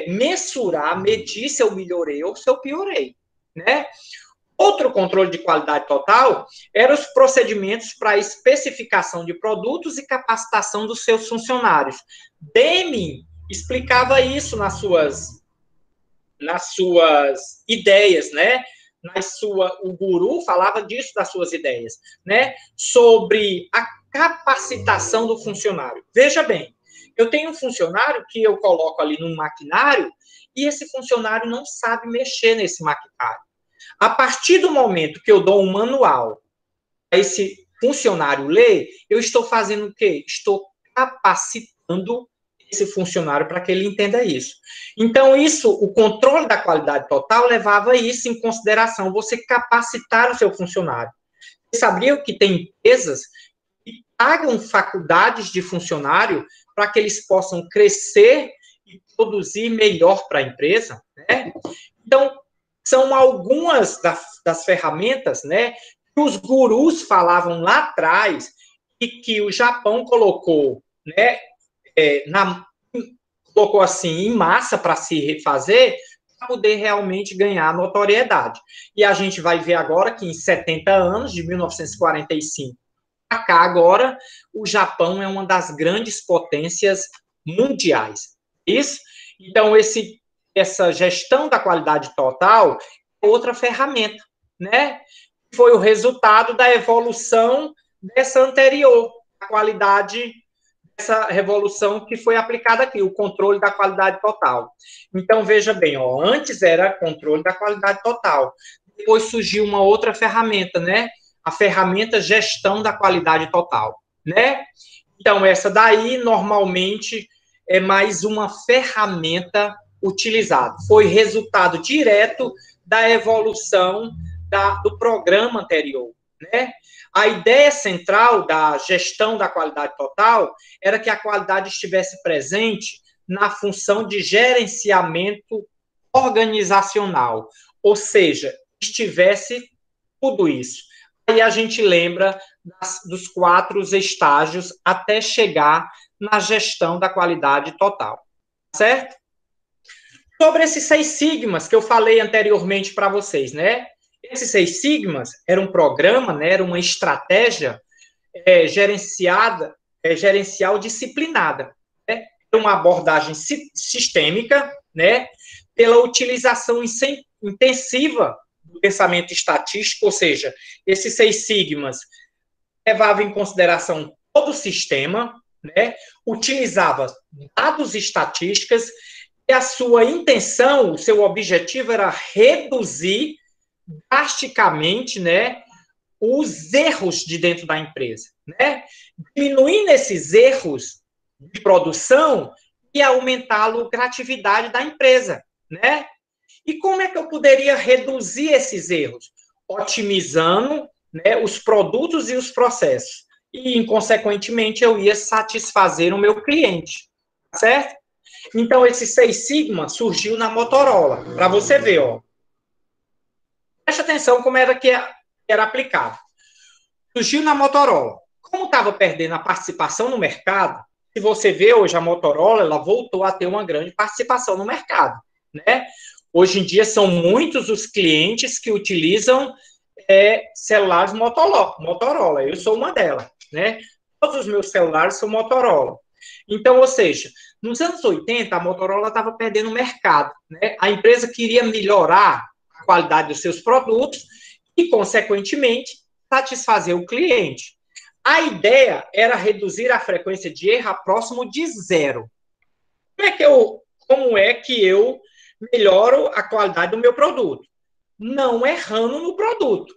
mensurar, medir se eu melhorei ou se eu piorei, né? Outro controle de qualidade total eram os procedimentos para especificação de produtos e capacitação dos seus funcionários. Deming explicava isso nas suas ideias, né? O guru falava disso das suas ideias, né? Sobre a capacitação do funcionário. Veja bem, eu tenho um funcionário que eu coloco ali num maquinário e esse funcionário não sabe mexer nesse maquinário. A partir do momento que eu dou um manual para esse funcionário ler, eu estou fazendo o quê? Estou capacitando esse funcionário para que ele entenda isso. Então, o controle da qualidade total levava isso em consideração, você capacitar o seu funcionário. Você sabia que tem empresas que pagam faculdades de funcionário para que eles possam crescer e produzir melhor para a empresa, né? Então, são algumas das ferramentas, né, que os gurus falavam lá atrás e que o Japão colocou, né, colocou assim em massa para se refazer, para poder realmente ganhar notoriedade. E a gente vai ver agora que em 70 anos, de 1945 para cá agora, o Japão é uma das grandes potências mundiais. Isso? Então, essa gestão da qualidade total é outra ferramenta, né? Foi o resultado da evolução dessa anterior, a qualidade, essa revolução que foi aplicada aqui, o controle da qualidade total. Então, veja bem, ó, antes era controle da qualidade total, depois surgiu uma outra ferramenta, né? A ferramenta gestão da qualidade total, né? Então, essa daí, normalmente, é mais uma ferramenta utilizada. Foi resultado direto da evolução do programa anterior, né? A ideia central da gestão da qualidade total era que a qualidade estivesse presente na função de gerenciamento organizacional, ou seja, estivesse tudo isso. Aí a gente lembra dos 4 estágios até chegar na gestão da qualidade total, certo? Sobre esses 6 sigmas que eu falei anteriormente para vocês, né? Esses 6 sigmas era um programa, né? Era uma estratégia gerencial disciplinada, né? Uma abordagem sistêmica, né? Pela utilização intensiva do pensamento estatístico, ou seja, esses 6 sigmas levavam em consideração todo o sistema, né? Utilizava dados estatísticos e a sua intenção, o seu objetivo era reduzir drasticamente, né, os erros de dentro da empresa, né? Diminuindo esses erros de produção e aumentar a lucratividade da empresa, né? E como é que eu poderia reduzir esses erros? Otimizando, né, os produtos e os processos. E, consequentemente, eu ia satisfazer o meu cliente, certo? Então, esse 6 Sigma surgiu na Motorola, para você ver, ó. Preste atenção como era que era aplicado. Surgiu na Motorola. Como estava perdendo a participação no mercado, se você vê hoje a Motorola, ela voltou a ter uma grande participação no mercado, né? Hoje em dia são muitos os clientes que utilizam celulares Motorola. Eu sou uma delas, né? Todos os meus celulares são Motorola. Então, ou seja, nos anos 80, a Motorola estava perdendo o mercado, né? A empresa queria melhorar a qualidade dos seus produtos e, consequentemente, satisfazer o cliente. A ideia era reduzir a frequência de erro a próximo de 0. Como é que eu melhoro a qualidade do meu produto? Não errando no produto.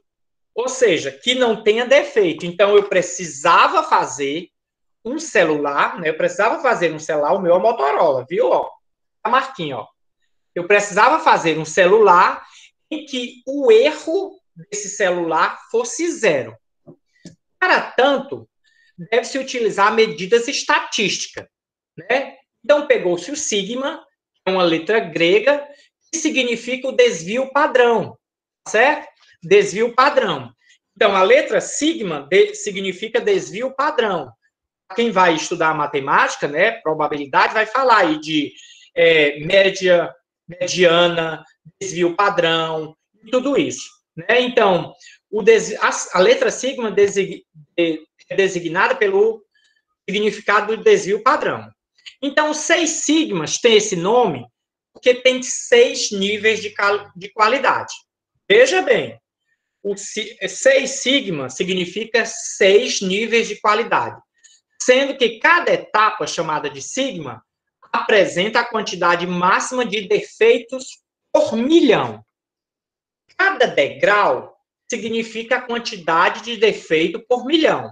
Ou seja, que não tenha defeito. Então, eu precisava fazer um celular, né? Eu precisava fazer um celular, o meu é Motorola, viu? Ó, a marquinha, ó. Eu precisava fazer um celular em que o erro desse celular fosse 0. Para tanto, deve-se utilizar medidas estatísticas, né? Então, pegou-se o sigma, que é uma letra grega, que significa o desvio padrão, certo? Desvio padrão. Então, a letra sigma significa desvio padrão. Quem vai estudar matemática, né, probabilidade, vai falar aí de média, mediana, desvio padrão, tudo isso, né? Então, a letra sigma é designada pelo significado do desvio padrão. Então, os 6 sigmas têm esse nome porque tem 6 níveis de qualidade. Veja bem, o 6 sigma significa 6 níveis de qualidade, sendo que cada etapa, chamada de sigma, apresenta a quantidade máxima de defeitos por milhão. Cada degrau significa a quantidade de defeito por milhão.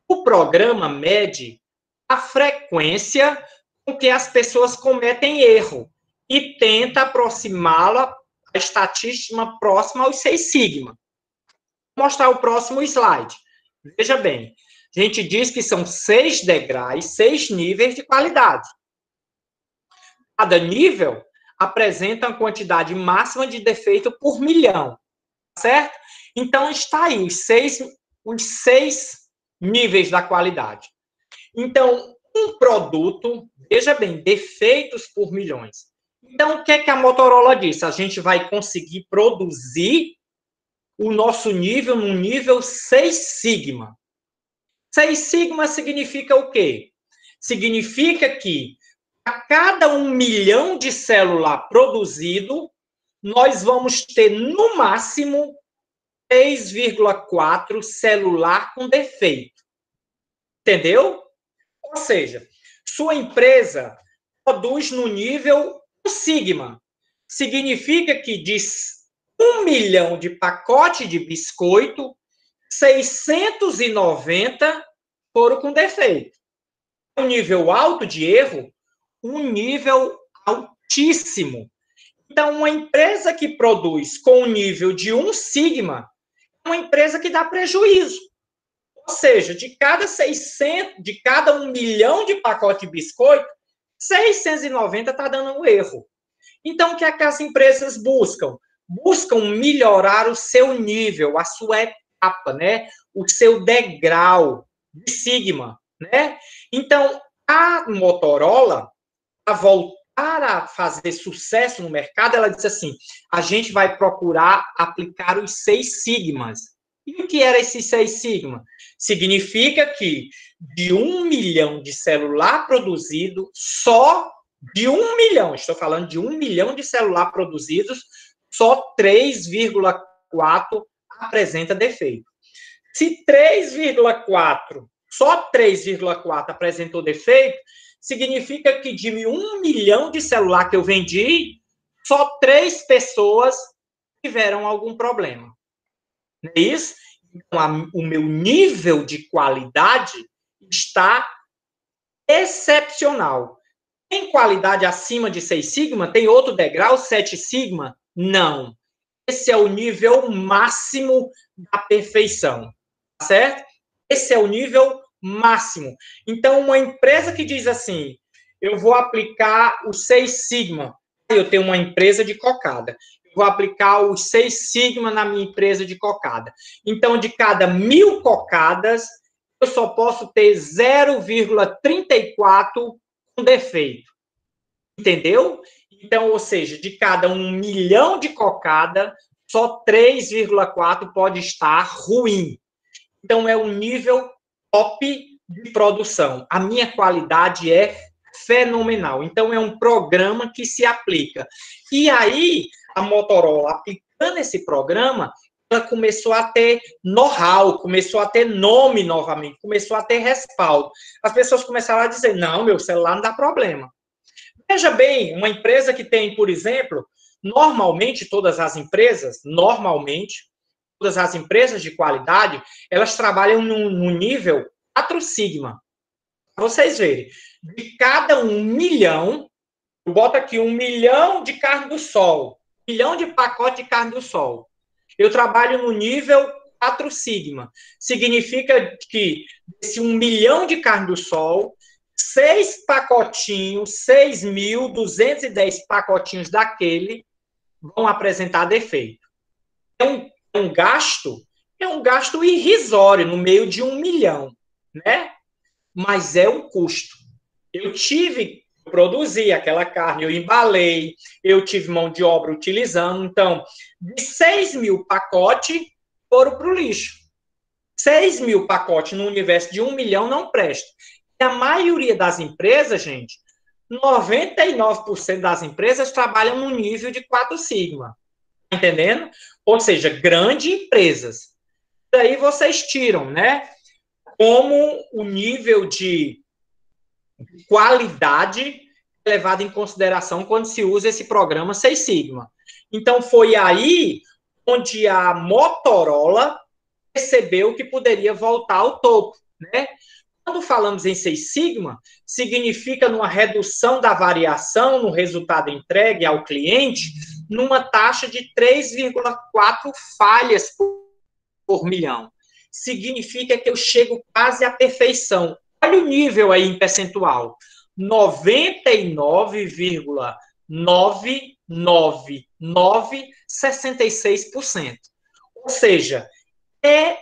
O programa mede a frequência com que as pessoas cometem erro e tenta aproximá-la à estatística próxima aos 6 sigma. Vou mostrar o próximo slide. Veja bem, a gente diz que são 6 degraus, 6 níveis de qualidade. Cada nível apresenta uma quantidade máxima de defeito por milhão, certo? Então, está aí os 6 níveis da qualidade. Então, um produto, veja bem, defeitos por milhões. Então, o que é que a Motorola disse? A gente vai conseguir produzir o nosso nível no nível 6 sigma. 6 sigma significa o quê? Significa que a cada 1 milhão de celular produzido, nós vamos ter, no máximo, 3,4 celular com defeito. Entendeu? Ou seja, sua empresa produz no nível 1 sigma. Significa que de 1 milhão de pacote de biscoito, 690 foram com defeito. Um nível alto de erro, um nível altíssimo. Então, uma empresa que produz com um nível de 1 sigma é uma empresa que dá prejuízo. Ou seja, de cada 1 milhão de pacote de biscoito, 690 está dando um erro. Então, o que é que as empresas buscam? Buscam melhorar o seu nível, a sua etapa, né? O seu degrau de sigma, né? Então, a Motorola, para voltar a fazer sucesso no mercado, ela disse assim, a gente vai procurar aplicar os 6 sigmas. E o que era esses 6 sigma? Significa que de 1 milhão de celular produzido, só de 1 milhão, estou falando de 1 milhão de celular produzidos, só 3,4 apresenta defeito. Se 3,4, só 3,4 apresentou defeito, significa que de 1 milhão de celular que eu vendi, só 3 pessoas tiveram algum problema. Não é isso? Então, o meu nível de qualidade está excepcional. Tem qualidade acima de 6 sigma? Tem outro degrau, 7 sigma? Não. Esse é o nível máximo da perfeição, certo? Esse é o nível máximo. Então, uma empresa que diz assim, eu vou aplicar o 6 sigma, eu tenho uma empresa de cocada, eu vou aplicar o 6 sigma na minha empresa de cocada. Então, de cada 1.000 cocadas, eu só posso ter 0,34 com defeito. Entendeu? Então, ou seja, de cada 1 milhão de cocada, só 3,4 pode estar ruim. Então, é um nível top de produção. A minha qualidade é fenomenal. Então, é um programa que se aplica. E aí, a Motorola, aplicando esse programa, ela começou a ter know-how, começou a ter nome novamente, começou a ter respaldo. As pessoas começaram a dizer, não, meu celular não dá problema. Veja bem, uma empresa que tem, por exemplo, normalmente todas as empresas de qualidade, elas trabalham no nível 4 sigma. Para vocês verem, de cada 1 milhão, eu boto aqui 1 milhão de carne do sol, 1 milhão de pacote de carne do sol. Eu trabalho no nível 4 sigma. Significa que desse 1 milhão de carne do sol, 6 pacotinhos, 6.210 pacotinhos daquele vão apresentar defeito. É um gasto irrisório no meio de 1 milhão, né? Mas é um custo. Eu produzi aquela carne, eu embalei, eu tive mão de obra utilizando, então, de 6.000 pacotes foram para o lixo. 6.000 pacotes no universo de 1 milhão não presta. E a maioria das empresas, gente, 99% das empresas trabalham no nível de 4 sigma. Entendendo? Ou seja, grandes empresas. Daí vocês tiram, né? Como o nível de qualidade é levado em consideração quando se usa esse programa 6 sigma. Então, foi aí onde a Motorola percebeu que poderia voltar ao topo, né? Quando falamos em 6 sigma, significa numa redução da variação no resultado entregue ao cliente, numa taxa de 3,4 falhas por milhão. Significa que eu chego quase à perfeição. Olha o nível aí em percentual. 99,99966%. Ou seja, é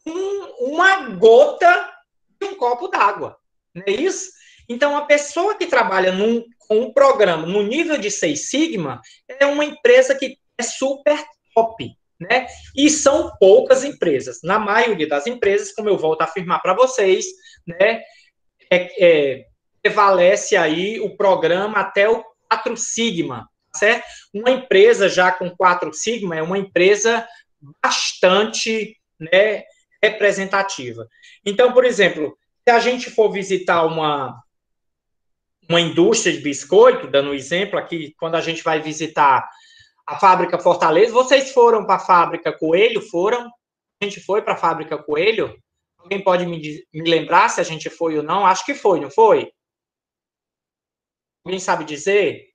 uma gota de um copo d'água. Não é isso? Então, a pessoa que trabalha com um programa no nível de 6 sigma é uma empresa que é super top, né? E são poucas empresas. Na maioria das empresas, como eu volto a afirmar para vocês, né, prevalece aí o programa até o 4 sigma, certo? Uma empresa já com 4 sigma é uma empresa bastante, né, representativa. Então, por exemplo, se a gente for visitar uma indústria de biscoito, dando um exemplo aqui, quando a gente vai visitar a fábrica Fortaleza, vocês foram para a fábrica Coelho? Foram? A gente foi para a fábrica Coelho? Alguém pode me lembrar se a gente foi ou não? Acho que foi, não foi? Alguém sabe dizer?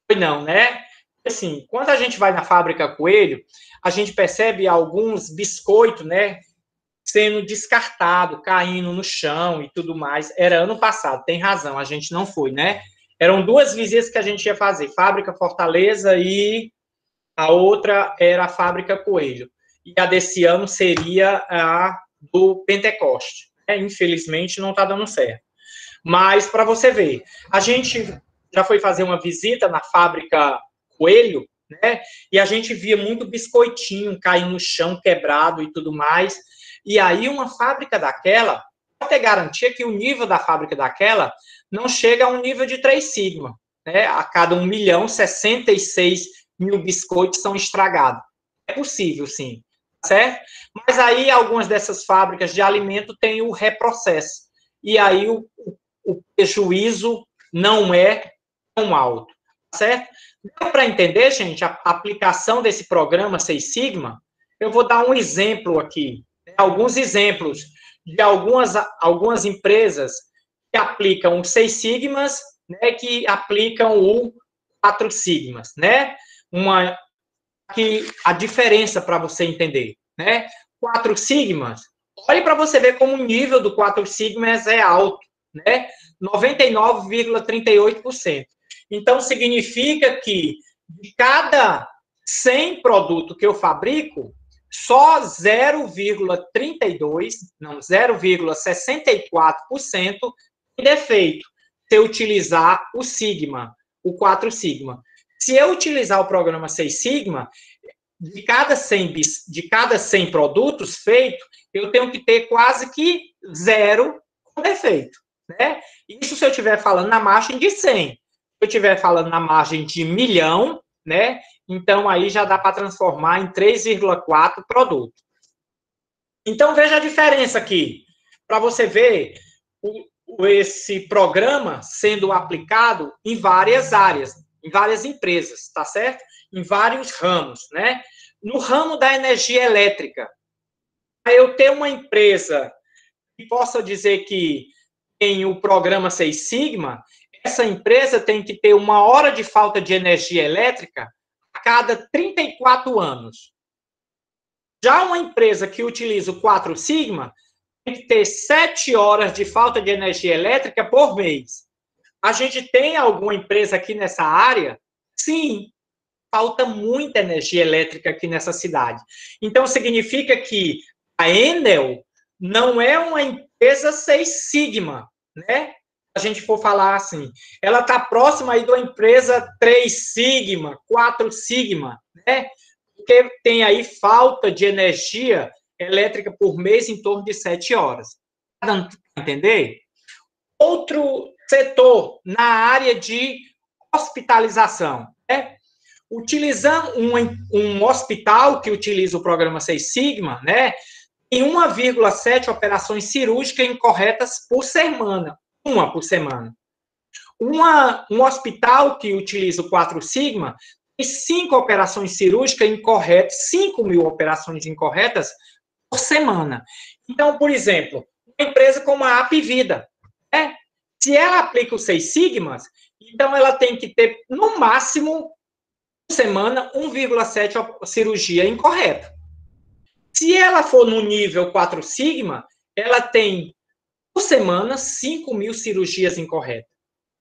Foi não, né? Assim, quando a gente vai na fábrica Coelho, a gente percebe alguns biscoitos, né, sendo descartado, caindo no chão e tudo mais. Era ano passado, tem razão, a gente não foi, né? Eram 2 visitas que a gente ia fazer, Fábrica Fortaleza e a outra era a Fábrica Coelho. E a desse ano seria a do Pentecoste. Infelizmente, não está dando certo. Mas, para você ver, a gente já foi fazer uma visita na Fábrica Coelho, né? E a gente via muito biscoitinho caindo no chão, quebrado e tudo mais. E aí, uma fábrica daquela, pode ter garantia que o nível da fábrica daquela não chega a um nível de 3 sigma, né? A cada 1 milhão, 66 1000 biscoitos são estragados. É possível, sim, certo? Mas aí algumas dessas fábricas de alimento têm o reprocesso. E aí o prejuízo não é tão alto, certo? Deu para entender, gente, a aplicação desse programa Seis Sigma? Eu vou dar um exemplo aqui, alguns exemplos de algumas empresas que aplicam o Seis Sigmas, né, que aplicam o Quatro Sigmas, né? Que a diferença para você entender, né? Quatro Sigmas, olhe para você ver como o nível do Quatro Sigmas é alto, né? 99,38%. Então, significa que de cada 100 produtos que eu fabrico, só 0,32, não, 0,64% tem defeito se eu utilizar o Sigma, o 4 Sigma. Se eu utilizar o programa 6 Sigma, de cada 100 produtos feitos, eu tenho que ter quase que 0 com defeito, né? Isso se eu estiver falando na margem de 100. Se eu estiver falando na margem de 1.000.000, né? Então, aí já dá para transformar em 3,4 produtos. Então, veja a diferença aqui. Para você ver esse programa sendo aplicado em várias áreas, em várias empresas, tá certo? Em vários ramos, né? No ramo da energia elétrica, eu tenho uma empresa que possa dizer que tem o programa Seis Sigma, essa empresa tem que ter 1 hora de falta de energia elétrica a cada 34 anos. Já uma empresa que utiliza o 4 Sigma tem que ter 7 horas de falta de energia elétrica por mês. A gente tem alguma empresa aqui nessa área? Sim, falta muita energia elétrica aqui nessa cidade. Então, significa que a Enel não é uma empresa Seis Sigma, né? A gente for falar assim, ela está próxima aí da empresa 3 Sigma, 4 Sigma, né? Porque tem aí falta de energia elétrica por mês em torno de 7 horas. Está dando para entender? Outro setor na área de hospitalização, né? Utilizando um hospital que utiliza o programa Seis Sigma, né, tem 1,7 operações cirúrgicas incorretas por semana. Uma por semana. Um hospital que utiliza o 4 Sigma tem 5 operações cirúrgicas incorretas, 5.000 operações incorretas por semana. Então, por exemplo, uma empresa como a Apvida, né, se ela aplica os 6 Sigmas, então ela tem que ter, no máximo, semana, 1,7 cirurgia incorreta. Se ela for no nível 4 Sigma, ela tem, por semana, 5.000 cirurgias incorretas.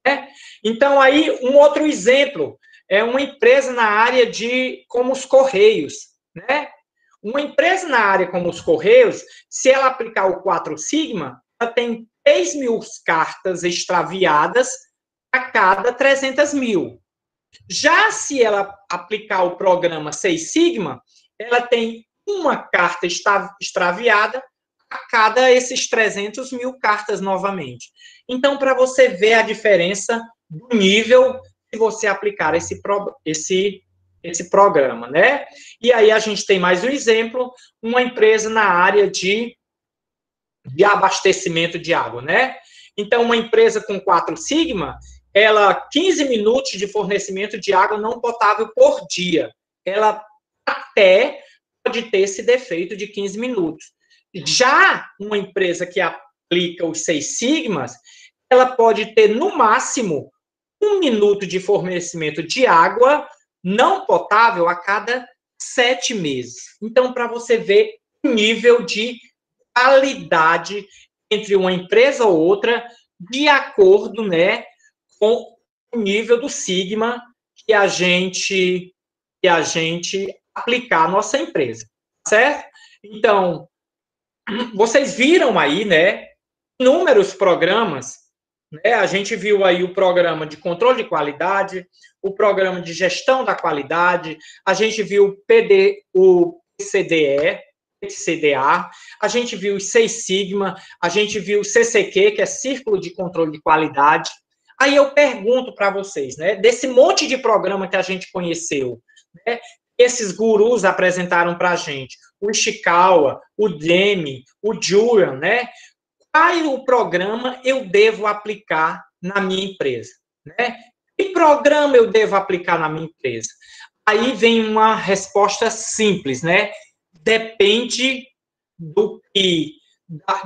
Né? Então, aí, um outro exemplo é uma empresa na área de, como os Correios. Né? Uma empresa na área como os Correios, se ela aplicar o 4 Sigma, ela tem 3.000 cartas extraviadas a cada 300.000. Já se ela aplicar o programa Seis Sigma, ela tem uma carta extraviada a cada esses 300.000 cartas novamente. Então, para você ver a diferença do nível se você aplicar esse programa, né? E aí a gente tem mais um exemplo, uma empresa na área de abastecimento de água, né? Então, uma empresa com 4 Sigma, ela 15 minutos de fornecimento de água não potável por dia. Ela até pode ter esse defeito de 15 minutos. Já uma empresa que aplica os 6 Sigmas, ela pode ter, no máximo, 1 minuto de fornecimento de água não potável a cada 7 meses. Então, para você ver o nível de qualidade entre uma empresa ou outra, de acordo, né, com o nível do Sigma que a gente aplicar à nossa empresa, certo? Então, vocês viram aí, né, inúmeros programas, né? A gente viu aí o programa de controle de qualidade, o programa de gestão da qualidade, a gente viu o CDA, a gente viu o 6 Sigma, a gente viu o CCQ, que é Círculo de Controle de Qualidade. Aí eu pergunto para vocês, né, desse monte de programa que a gente conheceu, né? Esses gurus apresentaram para a gente, o Ishikawa, o Demi, o Julian, né? Qual o programa eu devo aplicar na minha empresa, né? Que programa eu devo aplicar na minha empresa? Aí vem uma resposta simples, né? Depende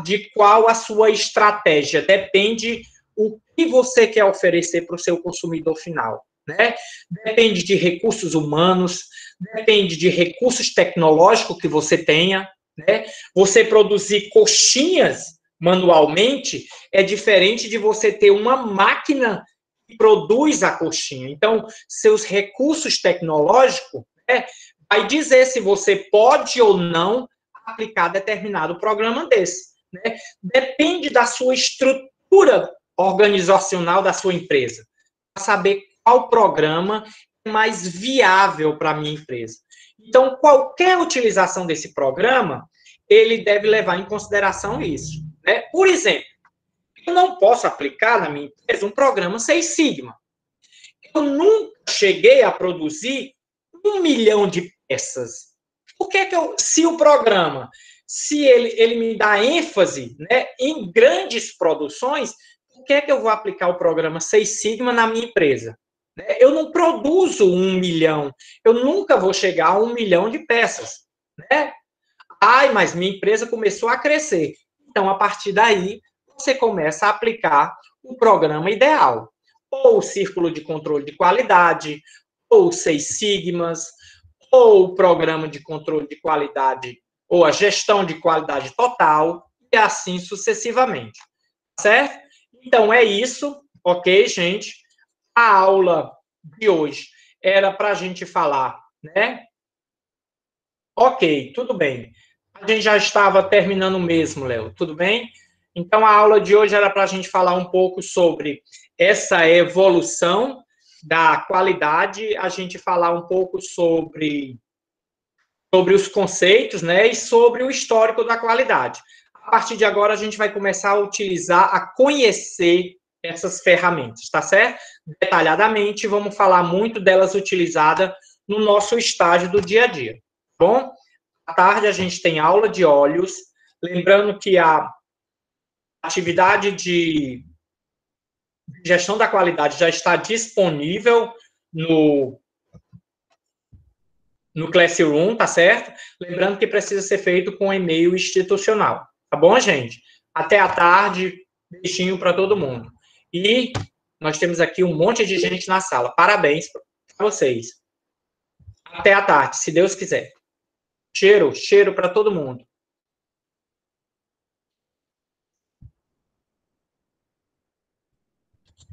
de qual a sua estratégia, depende o que você quer oferecer para o seu consumidor final, né? Depende de recursos humanos, depende de recursos tecnológicos que você tenha, né? Você produzir coxinhas manualmente é diferente de você ter uma máquina que produz a coxinha. Então, seus recursos tecnológicos, né, vai dizer se você pode ou não aplicar determinado programa desse, né? Depende da sua estrutura organizacional da sua empresa, para saber qual programa é mais viável para a minha empresa. Então, qualquer utilização desse programa, ele deve levar em consideração isso, né? Por exemplo, eu não posso aplicar na minha empresa um programa Seis Sigma. Eu nunca cheguei a produzir 1 milhão de peças. Por que se o programa, se ele me dá ênfase, né, em grandes produções, por que eu vou aplicar o programa Seis Sigma na minha empresa? Eu não produzo 1 milhão, eu nunca vou chegar a 1 milhão de peças, né? Ai, mas minha empresa começou a crescer. Então, a partir daí, você começa a aplicar o programa ideal. Ou o círculo de controle de qualidade, ou Seis Sigmas, ou o programa de controle de qualidade, ou a gestão de qualidade total, e assim sucessivamente. Certo? Então, é isso, ok, gente? A aula de hoje era para a gente falar, né? Ok, tudo bem. A gente já estava terminando mesmo, Léo, tudo bem? Então, a aula de hoje era para a gente falar um pouco sobre essa evolução da qualidade, a gente falar um pouco sobre os conceitos, né, e sobre o histórico da qualidade. A partir de agora, a gente vai começar a utilizar, a conhecer essas ferramentas, tá certo? Detalhadamente, vamos falar muito delas utilizadas no nosso estágio do dia a dia, tá bom? À tarde, a gente tem aula de óleos, lembrando que a atividade de gestão da qualidade já está disponível no Classroom, tá certo? Lembrando que precisa ser feito com e-mail institucional, tá bom, gente? Até à tarde, beijinho para todo mundo. E nós temos aqui um monte de gente na sala. Parabéns para vocês. Até à tarde, se Deus quiser. Cheiro para todo mundo.